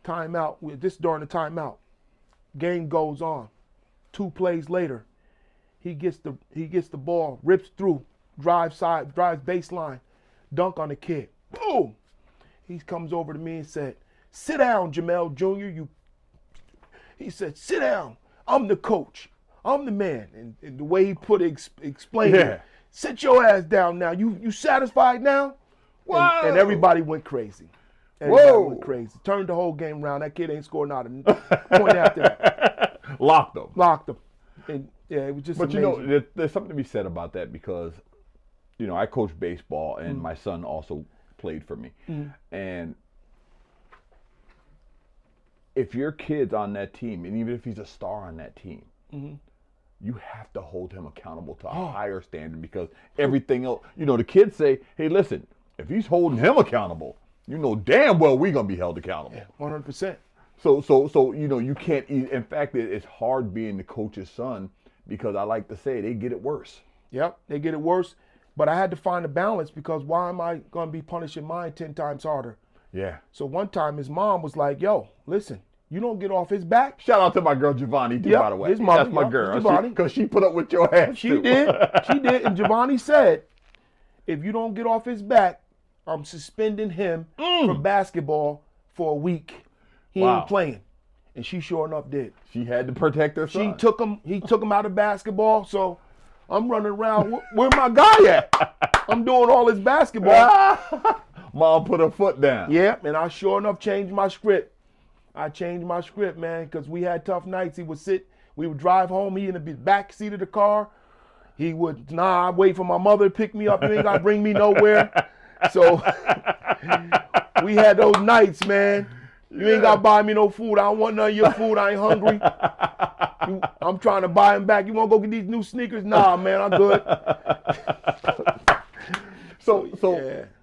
timeout. This during the timeout. Game goes on. 2 plays later, he gets the ball, rips through, drives baseline, dunk on the kid. Boom! He comes over to me and said, "Sit down, Jamil Jr. He said, "Sit down. I'm the coach. I'm the man." And the way he put it, explained it. Sit your ass down now. You satisfied now? And everybody went crazy. Everybody went crazy. Turned the whole game around. That kid ain't scored not a point after that. Locked them. And yeah, it was just But amazing. you know, there's something to be said about that because, you know, I coach baseball and my son also played for me. And if your kid's on that team, and even if he's a star on that team, you have to hold him accountable to a higher standard because everything else, you know, the kids say, hey, listen, if he's holding him accountable, you know damn well we're going to be held accountable. 100%. So you know, you can't, in fact, it's hard being the coach's son because I like to say they get it worse. Yep, they get it worse. But I had to find a balance because why am I going to be punishing mine 10 times harder? Yeah. So one time his mom was like, yo, listen, you don't get off his back. Shout out to my girl Giovanni, too, by the way. His mother, that's my girl. Giovanni. Because she put up with your ass, She too. did. She did. And Giovanni said, if you don't get off his back, I'm suspending him from basketball for a week. He ain't playing. And she sure enough did. She had to protect her son. He took him out of basketball, so I'm running around. Where my guy at? I'm doing all this basketball. Mom put her foot down. Yeah, and I sure enough changed my script. I changed my script, man, because we had tough nights. We would drive home, he in the back seat of the car. He would, I wait for my mother to pick me up. You ain't got to bring me nowhere. So we had those nights, man. You ain't got to buy me no food. I don't want none of your food. I ain't hungry. I'm trying to buy him back. You want to go get these new sneakers? Nah, man, I'm good. So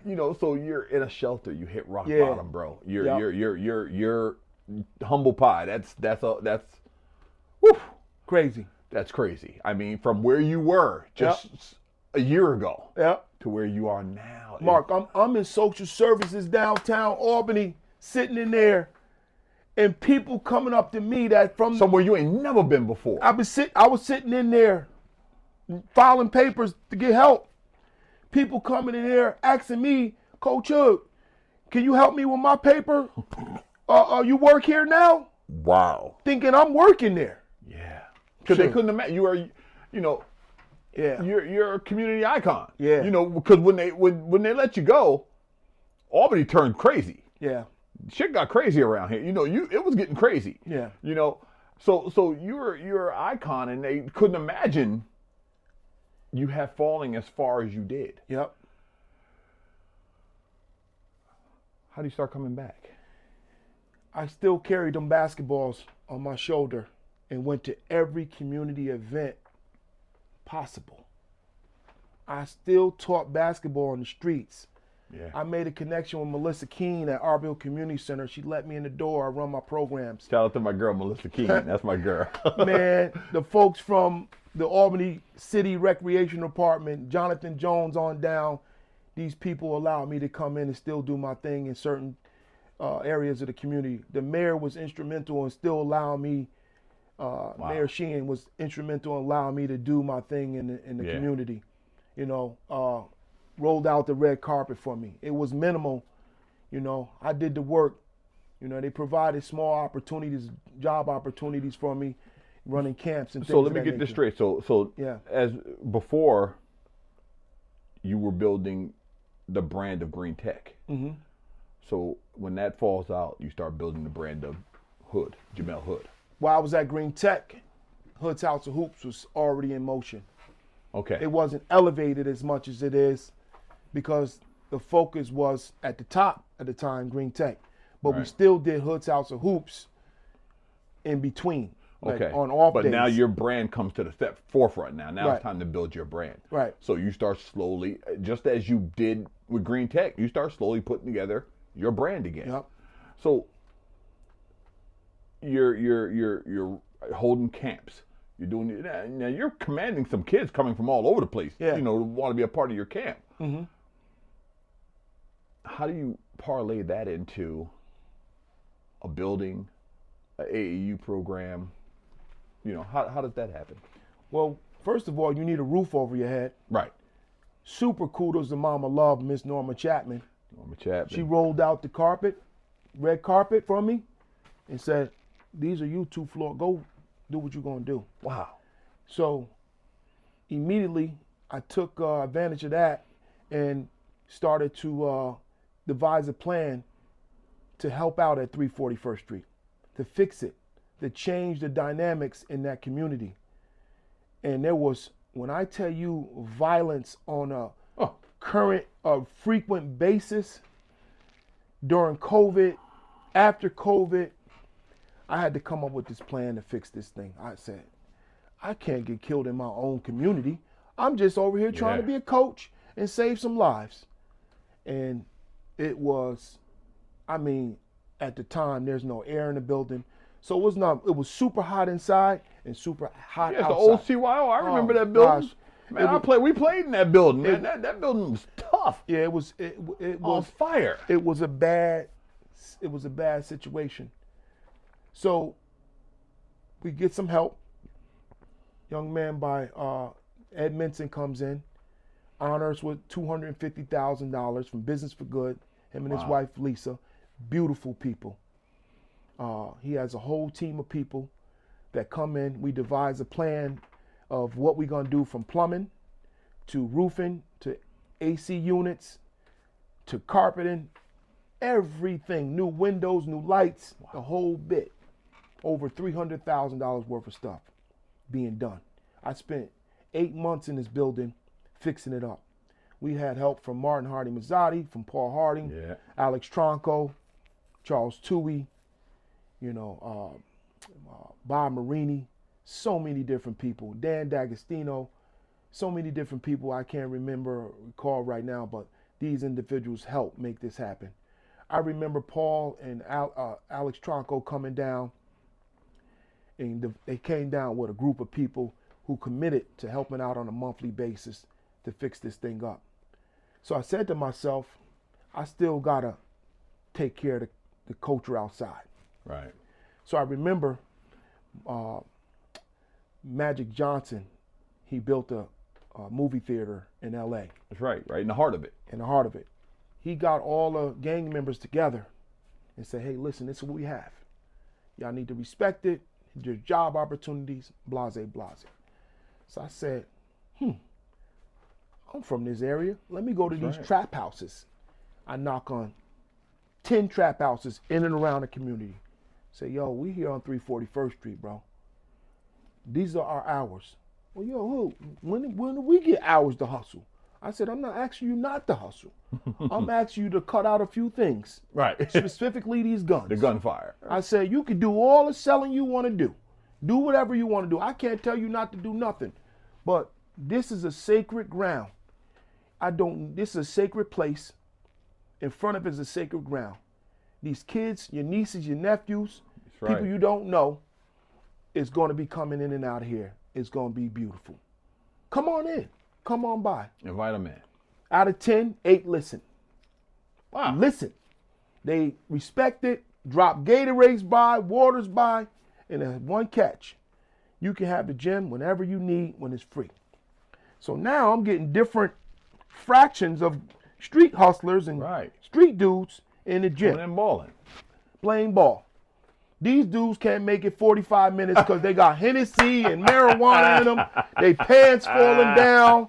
you know, so you're in a shelter. You hit rock bottom, bro. You're humble pie. That's whew, crazy. That's crazy. I mean, from where you were just a year ago to where you are now. Mark, I'm in social services downtown Albany, sitting in there, and people coming up to me that from somewhere you ain't never been before. I was sitting in there, filing papers to get help. People coming in there asking me, Coach Hood, can you help me with my paper? You work here now? Wow. Thinking I'm working there. Yeah. Because they couldn't imagine you are, you know. Yeah. You're a community icon. Yeah. You know, because when they let you go, Albany turned crazy. Yeah. Shit got crazy around here. You know, it was getting crazy. Yeah. You know, so you're an icon, and they couldn't imagine you have falling as far as you did. Yep. How do you start coming back? I still carried them basketballs on my shoulder and went to every community event possible. I still taught basketball on the streets. Yeah. I made a connection with Melissa Keene at Arville Community Center. She let me in the door. I run my programs. Shout out to my girl, Melissa Keene. That's my girl. Man, the folks from the Albany City Recreation Department, Jonathan Jones on down, these people allowed me to come in and still do my thing in certain areas of the community. The mayor was instrumental in still allowing me, Mayor Sheehan was instrumental in allowing me to do my thing in the community. You know, rolled out the red carpet for me. It was minimal, you know. I did the work. You know, they provided small opportunities, job opportunities for me, running camps and things. So let me get this straight. So yeah. As before, you were building the brand of Green Tech. Mm-hmm. So when that falls out, you start building the brand of Hood, Jamil Hood. While I was at Green Tech, Hood's House of Hoops was already in motion. Okay. It wasn't elevated as much as it is because the focus was at the top at the time, Green Tech. But we still did Hood's House of Hoops in between. Like on off days. But now your brand comes to the forefront now. Now it's time to build your brand. Right. So you start slowly, just as you did with Green Tech, you start slowly putting together your brand again. Yep. So you're holding camps. You're doing now. You're commanding some kids coming from all over the place. Yeah. You know, want to be a part of your camp. Mm-hmm. How do you parlay that into a building, an AAU program? You know, how does that happen? Well, first of all, you need a roof over your head. Right. Super kudos to Mama Love, Miss Norma Chapman. Norma Chapman. She rolled out the carpet, red carpet for me, and said, "These are you 2 floors. Go do what you're gonna do." Wow. So immediately I took advantage of that and started to devise a plan to help out at 341st Street, to fix it, to change the dynamics in that community. And there was, when I tell you, violence on a current, frequent basis during COVID, after COVID, I had to come up with this plan to fix this thing. I said, I can't get killed in my own community. I'm just over here trying to be a coach and save some lives. And it was, I mean, at the time, there's no air in the building. So it was super hot inside and super hot outside. The old CYO. I remember that building. Gosh. Man, we played in that building. Man, that building was tough. Yeah, it was on fire. It was a bad situation. So we get some help. Young man by Ed Minson comes in, honors with $250,000 from Business for Good. Him and his wife Lisa, beautiful people. He has a whole team of people that come in. We devise a plan of what we're gonna do, from plumbing to roofing to AC units to carpeting, everything, new windows, new lights, the whole bit. Over $300,000 worth of stuff being done. I spent 8 months in this building fixing it up. We had help from Martin Hardy Mazzotti, from Paul Harding, Alex Tronco, Charles Toohey, Bob Marini, so many different people, Dan D'Agostino, so many different people I can't recall right now, but these individuals helped make this happen. I remember Paul and Alex Tronco coming down, and they came down with a group of people who committed to helping out on a monthly basis to fix this thing up. So I said to myself, I still gotta take care of the culture outside. Right. So I remember Magic Johnson, he built a movie theater in LA. That's right in the heart of it. In the heart of it. He got all the gang members together and said, hey, listen, this is what we have. Y'all need to respect it. There's job opportunities, blase, blase. So I said, I'm from this area. Let me go to these trap houses. I knock on 10 trap houses in and around the community. Say, yo, we here on 341st Street, bro. These are our hours. Well, yo, who? When do we get hours to hustle? I said, I'm not asking you not to hustle. I'm asking you to cut out a few things. Right. Specifically these guns. The gunfire. I said, you can do all the selling you want to do. Do whatever you want to do. I can't tell you not to do nothing. But this is a sacred ground. This is a sacred place. In front of it is a sacred ground. These kids, your nieces, your nephews, people you don't know, is going to be coming in and out of here. It's going to be beautiful. Come on in. Come on by. Invite them in. Out of 10, 8 listen. Wow. Listen. They respect it, drop Gatorades by, waters by, and there's one catch. You can have the gym whenever you need when it's free. So now I'm getting different fractions of street hustlers and street dudes in the gym. And balling. Playing ball. These dudes can't make it 45 minutes because they got Hennessy and marijuana in them. They pants falling down.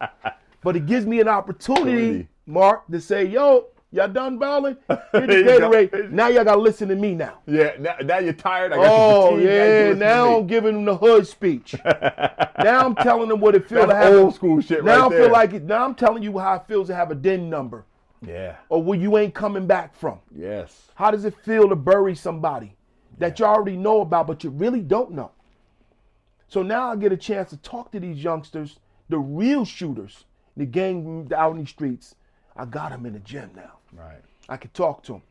But it gives me an opportunity, Mark, to say, yo, y'all done balling? Hit the Gatorade. Now y'all got to listen to me now. Yeah, now you're tired. I got now I'm giving them the hood speech. Now I'm telling them what it feels to have old school shit now right there. Now I'm telling you how it feels to have a DIN number. Yeah. Or where you ain't coming back from. Yes. How does it feel to bury somebody that you already know about, but you really don't know? So now I get a chance to talk to these youngsters, the real shooters, the gang out in these streets. I got them in the gym now. Right. I can talk to them.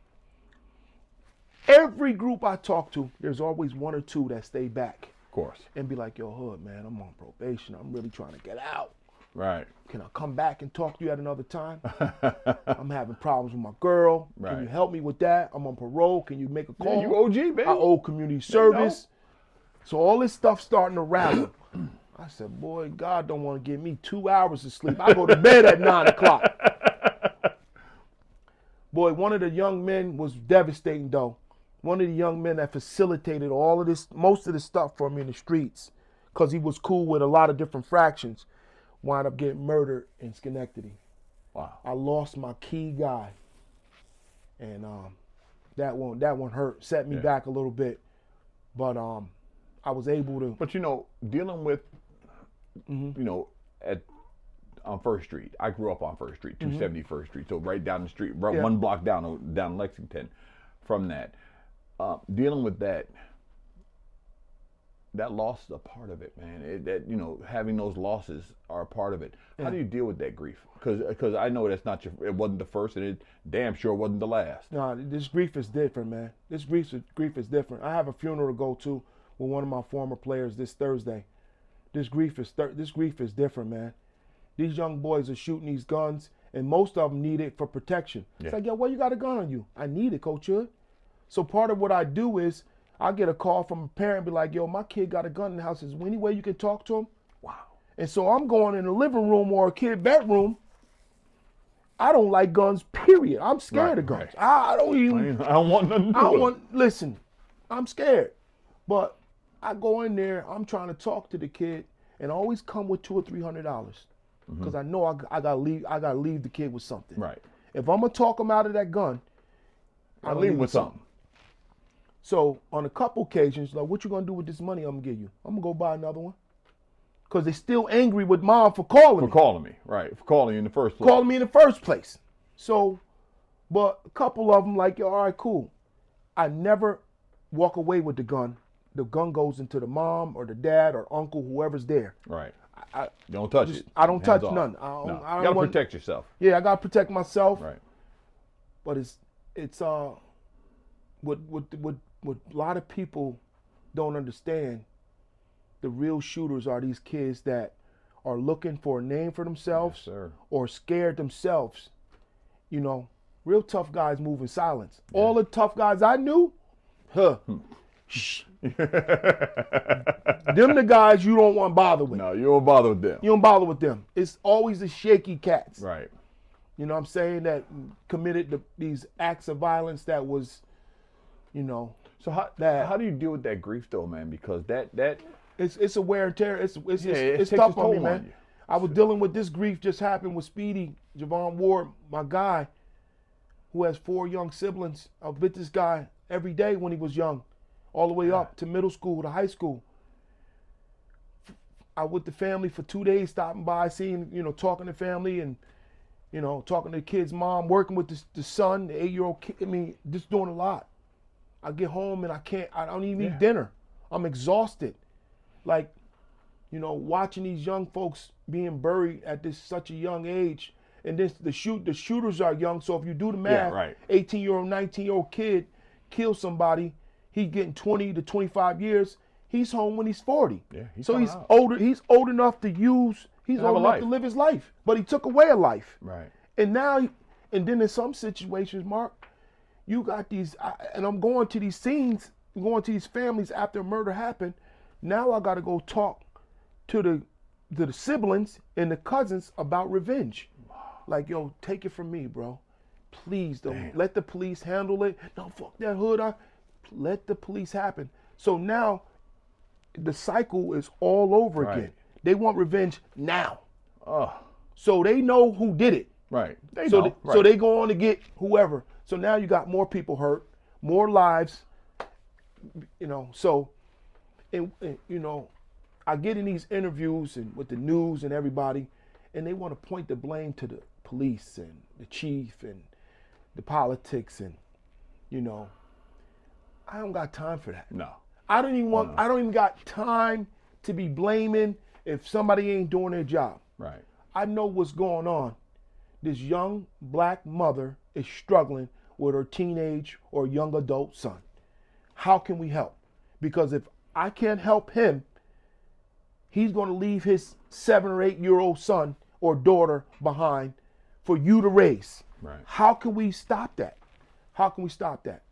Every group I talk to, there's always one or two that stay back. Of course. And be like, yo, Hood, man, I'm on probation. I'm really trying to get out. Right. Can I come back and talk to you at another time? I'm having problems with my girl. Right. Can you help me with that? I'm on parole. Can you make a call? Yeah, you OG, baby. I owe community service. So all this stuff starting to ravel. I said, boy, God don't want to give me 2 hours of sleep. I go to bed at 9 o'clock. Boy, one of the young men was devastating, though. One of the young men that facilitated all of this, most of this stuff for me in the streets, because he was cool with a lot of different fractions, wound up getting murdered in Schenectady. Wow. I lost my key guy. And that one hurt, set me back a little bit. But I was able to. But dealing with, on First Street. I grew up on First Street, 270 First Street, so right down the street, right one block down Lexington. From that, dealing with that loss is a part of it, man. Having those losses are a part of it. How do you deal with that grief? Because I know that's not it wasn't the first, and it damn sure wasn't the last. No, this grief is different, man. This grief is different. I have a funeral to go to with one of my former players this Thursday. This grief is different, man. These young boys are shooting these guns, and most of them need it for protection. Yeah. It's like, yo, why you got a gun on you? I need it, Coach Hood. So part of what I do is I get a call from a parent, be like, yo, my kid got a gun in the house. Is there any way you can talk to him? Wow. And so I'm going in the living room or a kid bedroom. I don't like guns, period. I'm scared of guns. Right. I don't want nothing to do with it. Listen, I'm scared. But I go in there, I'm trying to talk to the kid, and I always come with $200 or $300. Because I know I gotta leave the kid with something. Right. If I'm gonna talk him out of that gun, I'll leave him with something. So on a couple occasions, like, what you gonna do with this money I'm gonna give you? I'm gonna go buy another one. Because they're still angry with mom for calling me. For calling me, right. For calling you in the first place. Calling me in the first place. So, but a couple of them like, yo, all right, cool. I never walk away with the gun. The gun goes into the mom or the dad or uncle, whoever's there. Right. You don't touch it. I don't touch none. You gotta protect yourself. Yeah, I gotta protect myself. Right. But it's what a lot of people don't understand. The real shooters are these kids that are looking for a name for themselves, or scared themselves. Real tough guys move in silence. Yeah. All the tough guys I knew, shh. Them the guys you don't want to bother with. No, you don't bother with them. You don't bother with them. It's always the shaky cats. Right. You know what I'm saying? That committed these acts of violence that was, So how do you deal with that grief though, man? Because that it's a wear and tear. It's tough on me, man. I was dealing with this grief just happened with Speedy, Javon Ward, my guy, who has 4 young siblings. I was with this guy every day when he was young, all the way up to middle school to high school. I with the family for 2 days, stopping by, seeing, talking to family and, talking to the kid's mom, working with the son, the 8-year-old kid. I mean, just doing a lot. I get home and I don't even eat dinner. I'm exhausted. Like, watching these young folks being buried at such a young age. And this, the shooters are young, so if you do the math, 18-year-old, 19-year-old kid kills somebody, he's getting 20 to 25 years. He's home when he's 40. Yeah, so he's older. He's old enough to use. He's old enough to live his life. But he took away a life. Right. And now, and then in some situations, Mark, you got these. And I'm going to these scenes, going to these families after a murder happened. Now I got to go talk to the siblings and the cousins about revenge. Wow. Like, yo, take it from me, bro. Please don't let the police handle it. No, fuck that hood. Let the police happen. So now the cycle is all over again. They want revenge now. So they know who did it. Right. So they go on to get whoever. So now you got more people hurt, more lives. So, I get in these interviews and with the news and everybody, and they want to point the blame to the police and the chief and the politics and, I don't got time for that. No. I don't even got time to be blaming if somebody ain't doing their job. Right. I know what's going on. This young black mother is struggling with her teenage or young adult son. How can we help? Because if I can't help him, he's going to leave his 7 or 8-year-old son or daughter behind for you to raise. Right. How can we stop that? How can we stop that?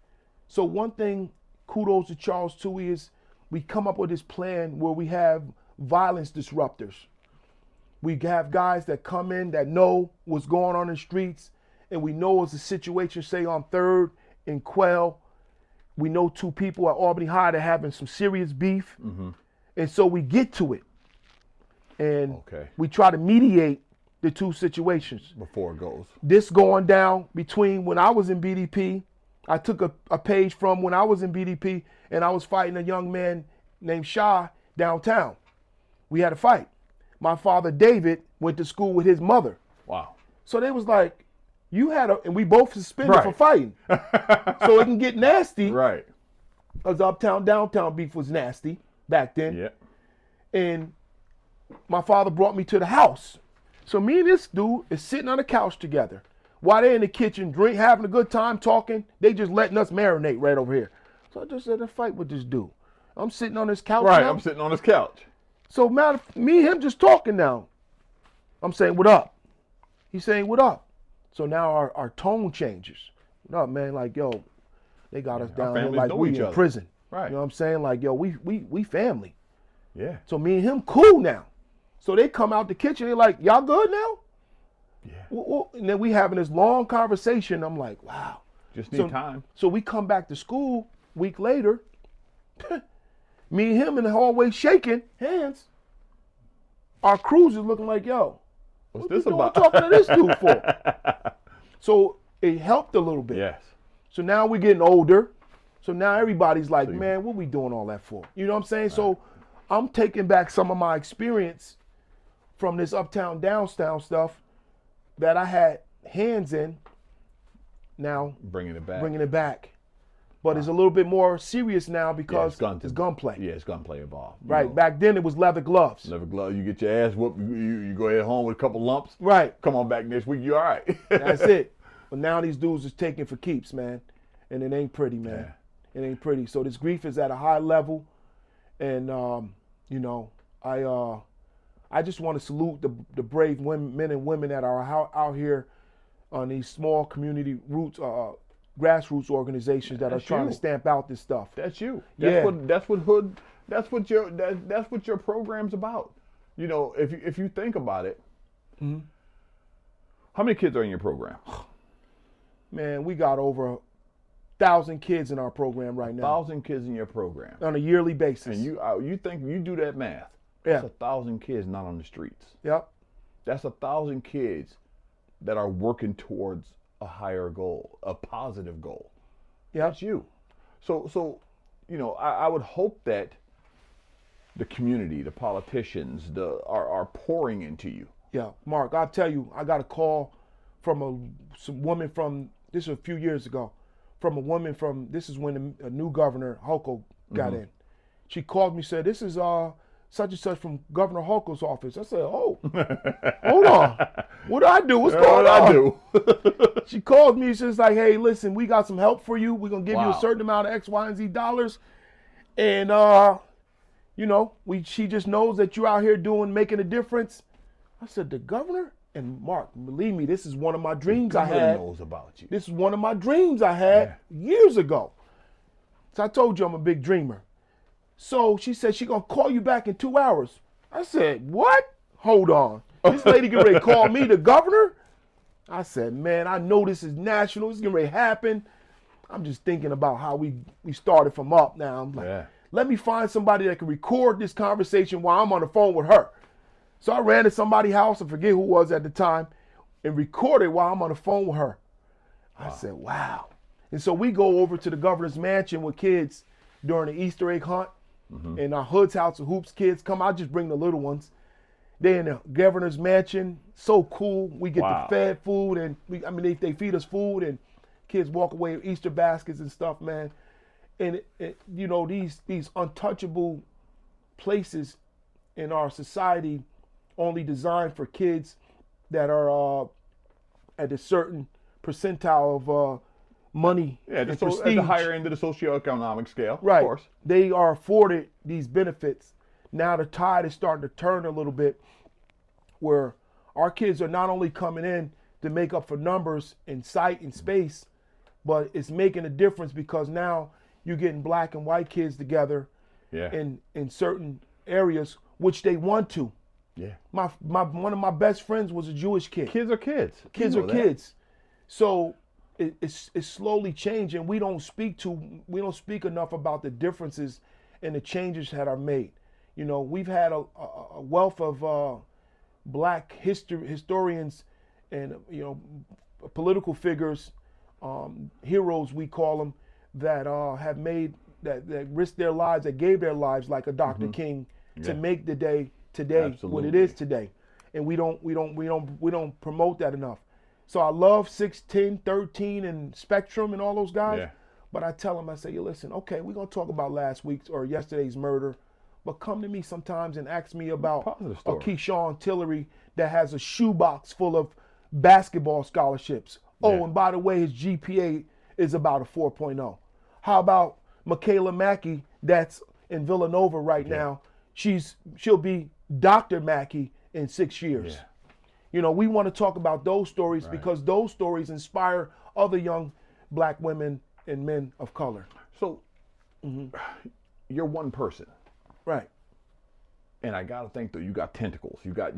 So one thing, kudos to Charles Toohey, is we come up with this plan where we have violence disruptors. We have guys that come in that know what's going on in the streets, and we know it's a situation, say on 3rd and Quail. We know 2 people at Albany High that are having some serious beef. And so we get to it. And we try to mediate the 2 situations. Before it goes. This going down between when I was in BDP. I took a page from when I was in BDP, and I was fighting a young man named Shah downtown. We had a fight. My father, David, went to school with his mother. Wow. So they was like, and we both suspended for fighting. So it can get nasty. Right. Because uptown, downtown beef was nasty back then. Yeah. And my father brought me to the house. So me and this dude is sitting on the couch together. While they're in the kitchen, having a good time, talking, they just letting us marinate right over here. So I just said, "Let's fight with this dude." I'm sitting on this couch Right, now. I'm sitting on this couch. So me and him just talking now. I'm saying, "What up?" He's saying, "What up?" So now our tone changes. "What up, man?" Like, yo, they got us down here like we in prison. Right. You know what I'm saying? Like, yo, we family. Yeah. So me and him cool now. So they come out the kitchen, they're like, "Y'all good now?" Yeah. And then we having this long conversation. I'm like, wow. Just need time. So we come back to school a week later. Me and him in the hallway shaking hands. Our crews is looking like, yo, What's what this you about? talking to this dude for? So it helped a little bit. Yes. So now we're getting older. So now everybody's like, man, what we doing all that for? You know what I'm saying? Right. So I'm taking back some of my experience from this uptown, downtown stuff that I had hands in. Now bringing it back. But it's a little bit more serious now because it's gunplay. Yeah, it's gunplay involved. Right. Back then it was leather gloves. Leather gloves. You get your ass whooped. You go ahead home with a couple lumps. Right. Come on back next week. You all right? That's it. But now these dudes is taking for keeps, man, and it ain't pretty, man. Yeah. It ain't pretty. So this grief is at a high level, and I just want to salute the brave men and women that are out here on these small community grassroots organizations that are trying to stamp out this stuff. That's you. That's what your program's about. You know, if you think about it, how many kids are in your program? Man, we got over 1,000 kids in our program right now. 1,000 kids in your program on a yearly basis. And you think you do that math? That's 1,000 kids not on the streets. Yep. That's 1,000 kids that are working towards a higher goal, a positive goal. Yeah. That's you. So I would hope that the community, the politicians, are pouring into you. Yeah, Mark, I'll tell you, I got a call from some woman from, this was a few years ago, from a woman from, this is when a new governor, Hochul, got in. She called me, said, "This is such and such from Governor Hochul's office." I said, "Oh, hold on. What do I do? What's going on?" What do I do? She called me. She's like, "Hey, listen, we got some help for you. We're going to give you a certain amount of X, Y, and Z dollars. And, she just knows that you're out here making a difference." I said, "The governor?" And Mark, believe me, this is one of my dreams I had. Knows about you. This is one of my dreams I had years ago. So I told you I'm a big dreamer. So she said she's going to call you back in 2 hours. I said, "What? Hold on. This lady getting ready to call me the governor?" I said, "Man, I know this is national. This is getting ready to happen." I'm just thinking about how we started from up now. I'm like, let me find somebody that can record this conversation while I'm on the phone with her. So I ran to somebody's house, I forget who it was at the time, and recorded while I'm on the phone with her. I said, wow. And so we go over to the governor's mansion with kids during the Easter egg hunt. And our Hood's House of Hoops kids come. I just bring the little ones. They're in the governor's mansion. So cool. We get the fed food, and they feed us food, and kids walk away with Easter baskets and stuff, man. And these untouchable places in our society only designed for kids that are at a certain percentile of money and prestige. At the higher end of the socioeconomic scale, right. Of course. They are afforded these benefits. Now the tide is starting to turn a little bit where our kids are not only coming in to make up for numbers and sight and space, but it's making a difference because now you're getting black and white kids together Yeah. in certain areas, which they want to. Yeah. My one of my best friends was a Jewish kid. Kids are kids. Kids You are know that. kids. So it's slowly changing. We don't speak enough about the differences and the changes that are made. You know, we've had a wealth of black historians and political figures, heroes we call them, that have made that risked their lives, that gave their lives, like a Dr. King, to make the day today what Absolutely. it is today, and we don't promote that enough. So I love 6'10", 13, and Spectrum and all those guys. Yeah. But I tell them, I say, listen, okay, we're gonna talk about last week's or yesterday's murder, but come to me sometimes and ask me about Positive a story. Keyshawn Tillery that has a shoebox full of basketball scholarships. Oh, Yeah. and by the way, his GPA is about a 4.0. How about Michaela Mackey that's in Villanova right now? She'll be Dr. Mackey in 6 years. Yeah. You know, we want to talk about those stories Right. because those stories inspire other young black women and men of color. So you're one person, Right. and I gotta think though, you got tentacles. You got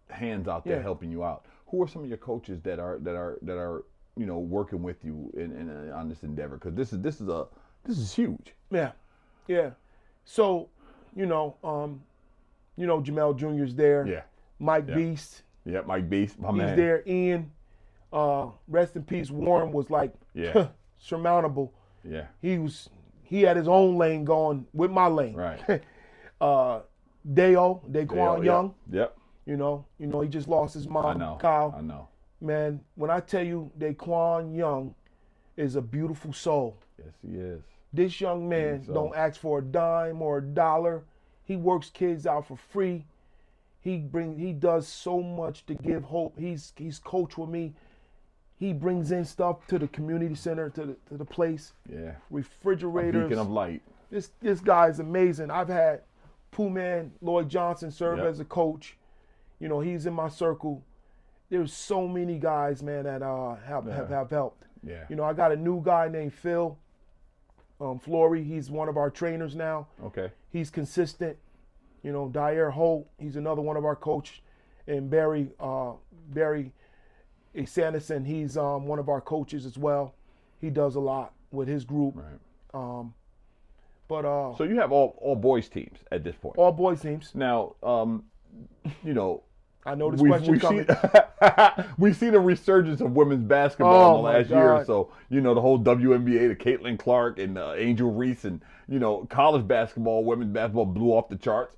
hands out there Yeah. helping you out. Who are some of your coaches that are working with you in on this endeavor? Because this is huge. Yeah. Yeah. So, Jamel Jr.'s there. Yeah. Mike Yeah. Beast. Yeah. Mike Beast, my He's man. there. Ian. Rest in peace. Warren was like Yeah. surmountable. Yeah. He had his own lane going with my lane. Right. Daquan Young. Yep. He just lost his mom, I know. Kyle. I know. Man, when I tell you Daquan Young is a beautiful soul. Yes, he is. This young man so. don't ask for a dime or a dollar. He works kids out for free. He does so much to give hope. He's coached with me. He brings in stuff to the community center, to the place. Yeah. Refrigerators. A beacon of light. This guy is amazing. I've had Pooh Man Lloyd Johnson serve Yep. as a coach. He's in my circle. There's so many guys, man, that have helped. Yeah. I got a new guy named Phil Flory. He's one of our trainers now. Okay. He's consistent. Dyer Holt, he's another one of our coach. And Barry Sanderson, he's one of our coaches as well. He does a lot with his group. Right. But So you have all boys teams at this point. all boys teams. Now, I know this question coming. We've seen a resurgence of women's basketball in the my last year or God. so. The whole WNBA, the Caitlin Clark and Angel Reese, and college basketball, women's basketball blew off the charts.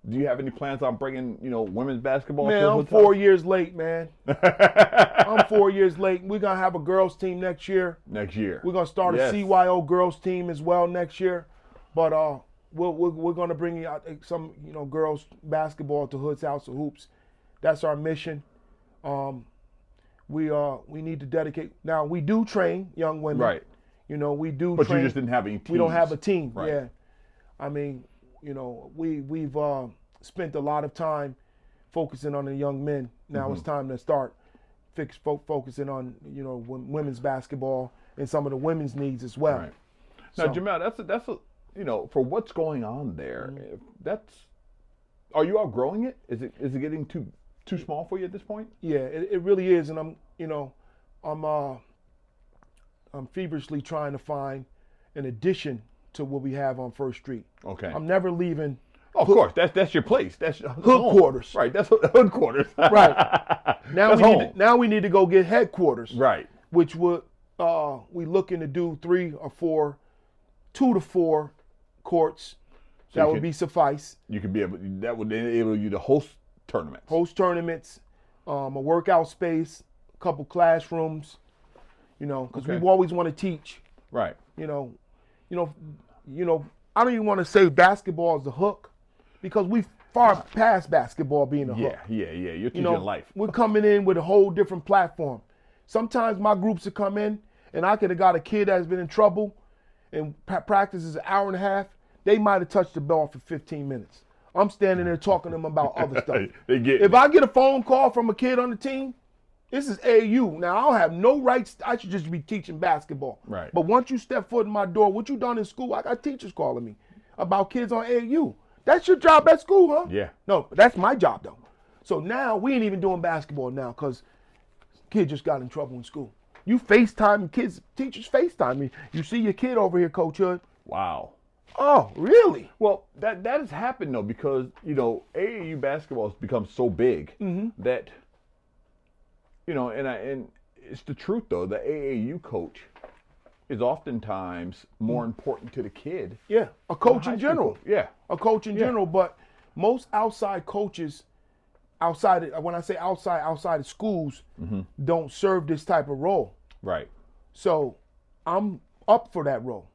Do you have any plans on bringing women's basketball? Man, to I'm the 4 years late, man. I'm 4 years late. We're gonna have a girls team next year. Next year. We're gonna start Yes. a CYO girls team as well next year. But we're gonna bring out some girls basketball to Hood's House of Hoops. That's our mission. We need to dedicate. Now we do train young women. Right. We do. But train. you just didn't have any teams. We don't have a team. Right. Yeah. I mean, we've spent a lot of time focusing on the young men. Now it's time to start focusing on women's basketball and some of the women's needs as well. Right. Now, So- Jamel, that's for what's going on there. Are you outgrowing it? Is it getting too small for you at this point? Yeah, it really is, and I'm feverishly trying to find an addition to what we have on First Street. Okay. I'm never leaving. Of course, that's your place. That's your Hood home. quarters. Right. That's hood quarters. Right. That's home. Now we need to go get headquarters. Right. Which would we looking to do 2 to 4 courts. So That you would be suffice. You could be able. That would enable you to host tournaments. Host tournaments, a workout space, a couple classrooms. Because Okay. we always want to teach. Right. I don't even want to say basketball is the hook, because we far past basketball being the hook. Yeah. You're teaching life. We're coming in with a whole different platform. Sometimes my groups will come in, and I could have got a kid that's been in trouble, and practice is an hour and a half. They might have touched the ball for 15 minutes. I'm standing there talking to them about other stuff. They get If me. I get a phone call from a kid on the team, this is AAU. Now, I'll have no rights. I should just be teaching basketball. Right. But once you step foot in my door, what you done in school, I got teachers calling me about kids on AAU. That's your job at school, huh? Yeah. No, that's my job, though. So now we ain't even doing basketball now because kid just got in trouble in school. You FaceTime kids, teachers FaceTime me. You see your kid over here, Coach Hood. Wow. Oh, really? Well, that has happened though because AAU basketball has become so big that and it's the truth though. The AAU coach is oftentimes more important to the kid. Yeah, a coach high in school general. coach. Yeah. A coach in general, but most outside coaches, when I say outside of schools, don't serve this type of role. Right. So I'm up for that role.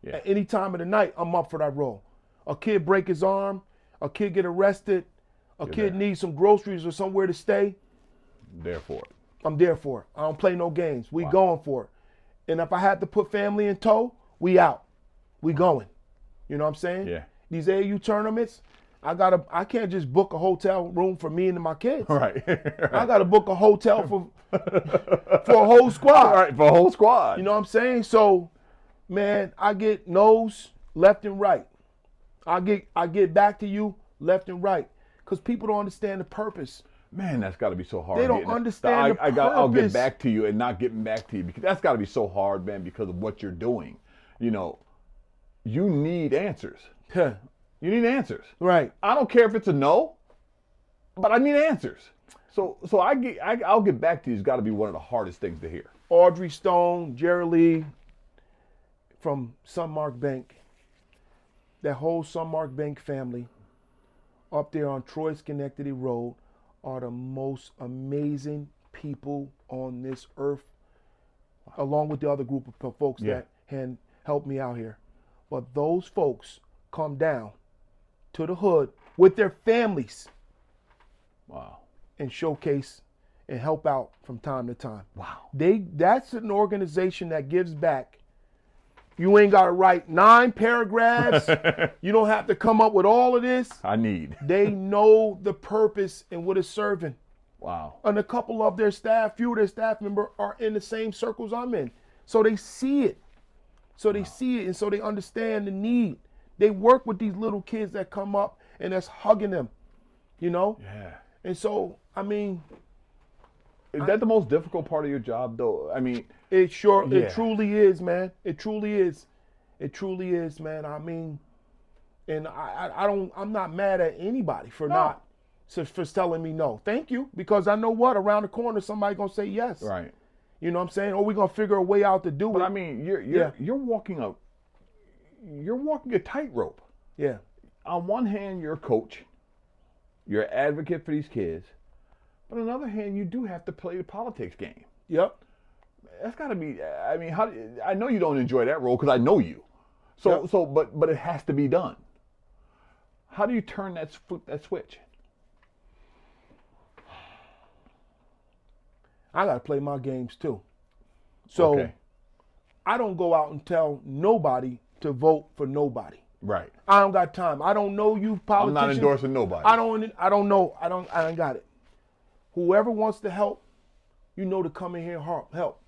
Yeah. At any time of the night, I'm up for that role. A kid break his arm, a kid get arrested, a kid there. needs some groceries or somewhere to stay, Therefore. I'm there for it. I don't play no games. We going for it. And if I had to put family in tow, we out. We going. You know what I'm saying? Yeah. These AAU tournaments, I can't just book a hotel room for me and my kids. Right. I gotta book a hotel for a whole squad. All right, for a whole squad. You know what I'm saying? So, man, I get no's left and right. I get back to you left and right. Because people don't understand the purpose. Man, that's got to be so hard. They don't understand the I'll get purpose. back to you and not getting back to you because that's got to be so hard, man, because of what you're doing. You need answers. Huh. You need answers. Right. I don't care if it's a no, but I need answers. So I'll get back to you. It's got to be one of the hardest things to hear. Audrey Stone, Jerry Lee from Sunmark Bank, that whole Sunmark Bank family up there on Troy Schenectady Road are the most amazing people on this earth, along with the other group of folks that had helped me out here. But those folks come down to the hood with their families Wow. and showcase and help out from time to time. Wow. That's an organization that gives back. You ain't got to write 9 paragraphs. You don't have to come up with all of this. I need. They know the purpose and what it's serving. Wow. And a couple of their staff, few of their staff members are in the same circles I'm in. So they see it. And so they understand the need. They work with these little kids that come up and that's hugging them, Yeah. And so, I mean, Is that the most difficult part of your job, though? I mean, it truly is, man. It truly is, man. I mean, and I'm not mad at anybody for for telling me no. Thank you, because I know what, around the corner somebody gonna say yes. right. You know what I'm saying? Or we gonna figure a way out to do But it. I mean, you're walking a tightrope. Yeah. On one hand, you're a coach, you're an advocate for these kids, but on the other hand, you do have to play the politics game. Yep. That's got to be. I mean, I know you don't enjoy that role because I know you. But it has to be done. How do you turn that switch? I gotta play my games too. So Okay. I don't go out and tell nobody to vote for nobody. Right. I don't got time. I don't know you I'm politicians. not endorsing nobody. I don't know. I ain't got it. Whoever wants to help, to come in here and help.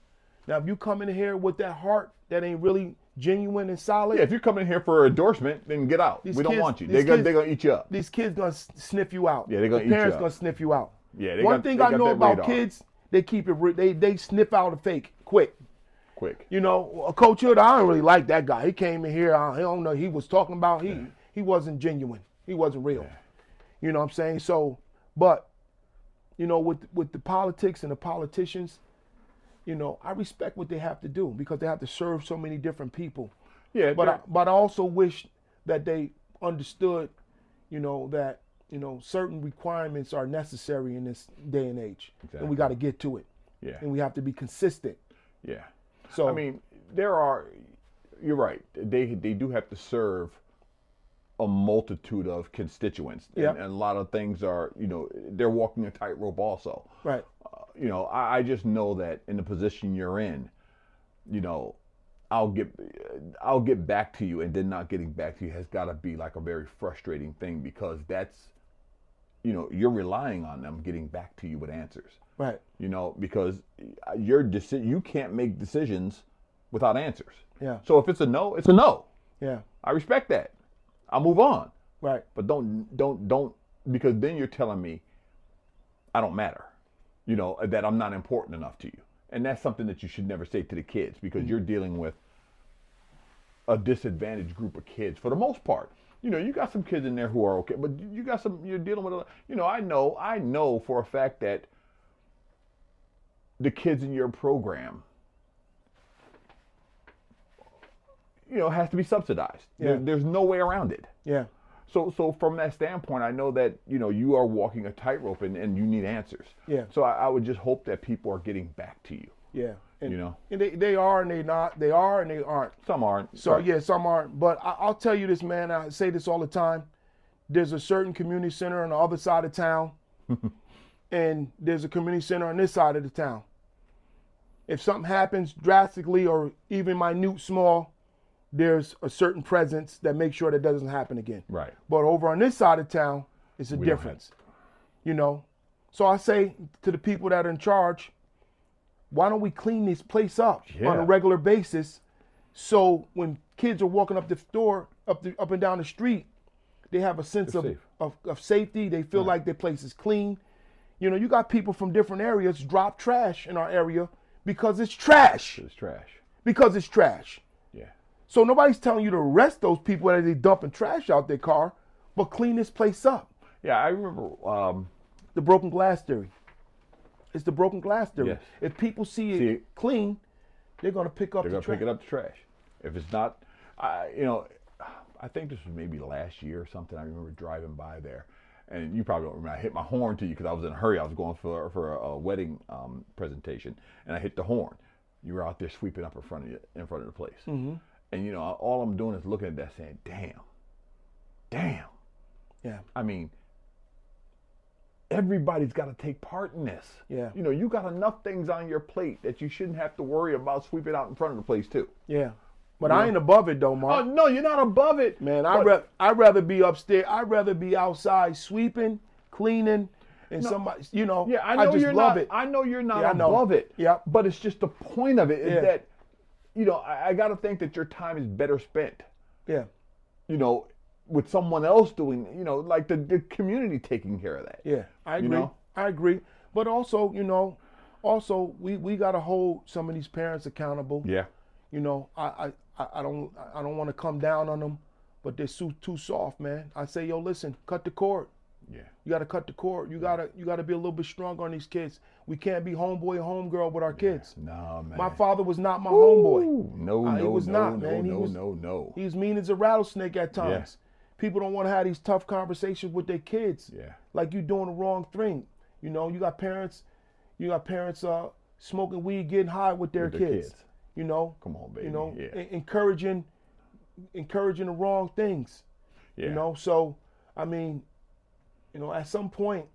Now, if you come in here with that heart that ain't really genuine and solid, Yeah, if you're coming here for an endorsement, then get out. We don't want you. They're gonna eat you up. these kids gonna sniff you out. Yeah, they're gonna The eat you parents up. gonna sniff you out. Yeah, One thing I know about kids, they keep it. They sniff out a fake quick. Quick. A Coach Hood, I don't really like that guy. He came in here. I don't know. He was talking about he wasn't genuine. He wasn't real. Yeah. You know what I'm saying? So, but with the politics and the politicians, I respect what they have to do because they have to serve so many different people. Yeah, But I also wish that they understood, that certain requirements are necessary in this day and age, and we got to get to it. Yeah. And we have to be consistent. Yeah. So I mean, you're right. They do have to serve a multitude of constituents. Yeah. And a lot of things are, they're walking a tightrope also. right. I just know that in the position you're in, I'll get back to you, and then not getting back to you has got to be like a very frustrating thing, because that's, you're relying on them getting back to you with answers. Right. Because you can't make decisions without answers. Yeah. So if it's a no, it's a no. Yeah. I respect that. I'll move on. Right. But don't, because then you're telling me I don't matter, that I'm not important enough to you. And that's something that you should never say to the kids, because you're dealing with a disadvantaged group of kids for the most part. You got some kids in there who are okay, but you're dealing with, I know for a fact that the kids in your program, has to be subsidized. Yeah. There's no way around it. Yeah. So from that standpoint, I know that, you are walking a tightrope, and you need answers. Yeah. So I would just hope that people are getting back to you. Yeah. And, And they are and they not. They are and they aren't. Some aren't. So Right. yeah, some aren't. But I'll tell you this, man. I say this all the time. There's a certain community center on the other side of town, and there's a community center on this side of the town. If something happens drastically or even minute, small, there's a certain presence that makes sure that doesn't happen again. Right. But over on this side of town, it's a We don't difference. So I say to the people that are in charge, why don't we clean this place up on a regular basis, so when kids are walking up the door, up and down the street, they have a sense of safety. They feel like their place is clean. You got people from different areas drop trash in our area because it's trash. It's trash. Because it's trash. Yeah. So nobody's telling you to arrest those people that they dumping trash out their car, but clean this place up. Yeah, I remember. The broken glass theory. It's the broken glass theory. Yes. If people see it clean, they're going to pick up the trash. They're going to pick it up the trash. If it's not, I think this was maybe last year or something. I remember driving by there, and you probably don't remember. I hit my horn to you because I was in a hurry. I was going for a wedding presentation, and I hit the horn. You were out there sweeping up in front of the place, and all I'm doing is looking at that, saying, "Damn." Yeah. I mean, everybody's got to take part in this. Yeah. You got enough things on your plate that you shouldn't have to worry about sweeping out in front of the place too. Yeah. But I ain't above it though, Mark. Oh no, you're not above it, man. I'd rather be upstairs. I'd rather be outside sweeping, cleaning, and somebody. Yeah, I know I just you're love not. it. I know you're not Yeah, I know. above it. Yeah. But it's just the point of it is that, I got to think that your time is better spent. Yeah. With someone else doing, like the community taking care of that. Yeah, I agree. I agree. But also, we got to hold some of these parents accountable. Yeah. I don't want to come down on them, but they're too soft, man. I say, yo, listen, cut the cord. Yeah. You got to cut the cord. You got to be a little bit stronger on these kids. We can't be homeboy and homegirl with our kids. No, man. My father was not my homeboy. No, he was not, man. No. He was mean as a rattlesnake at times. Yeah. People don't want to have these tough conversations with their kids. Yeah. Like you doing the wrong thing. You got parents smoking weed, getting high with their kids. Come on, baby. Encouraging the wrong things. Yeah. So I mean, at some point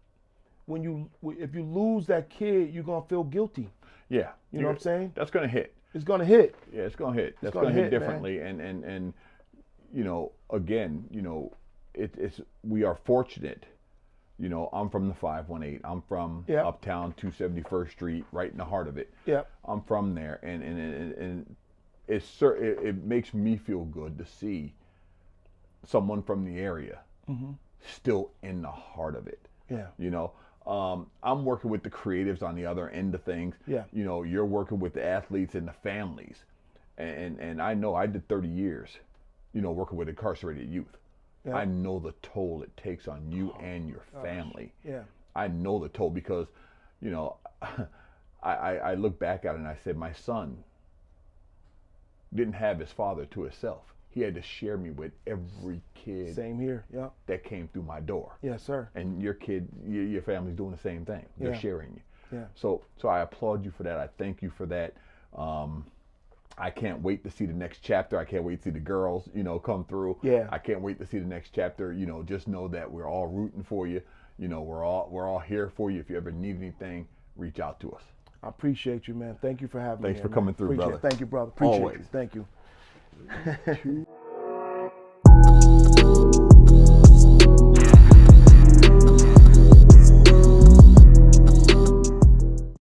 if you lose that kid, you're gonna feel guilty. Yeah. You know what I'm saying? That's gonna hit. It's gonna hit. Yeah, it's gonna hit. That's gonna hit differently, and again, it's we are fortunate. I'm from the 518. I'm from Uptown 271st Street, right in the heart of it. Yeah. I'm from there, and it makes me feel good to see someone from the area still in the heart of it. Yeah. I'm working with the creatives on the other end of things. Yeah. You're working with the athletes and the families, and I know I did 30 years, working with incarcerated youth. Yeah. I know the toll it takes on you and your family. Yeah. I know the toll because, I look back at it and I said, my son didn't have his father to himself. He had to share me with every kid. Same here. Yeah. That came through my door. Yes, sir. And your kid, your family's doing the same thing. They're sharing you. Yeah. So I applaud you for that. I thank you for that. I can't wait to see the next chapter. I can't wait to see the girls, come through. Yeah. I can't wait to see the next chapter. Just know that we're all rooting for you. We're all here for you. If you ever need anything, reach out to us. I appreciate you, man. Thank you for having me. Thanks for man. coming through, Appreciate brother. it. Thank you, brother. Appreciate Always. you. Thank you.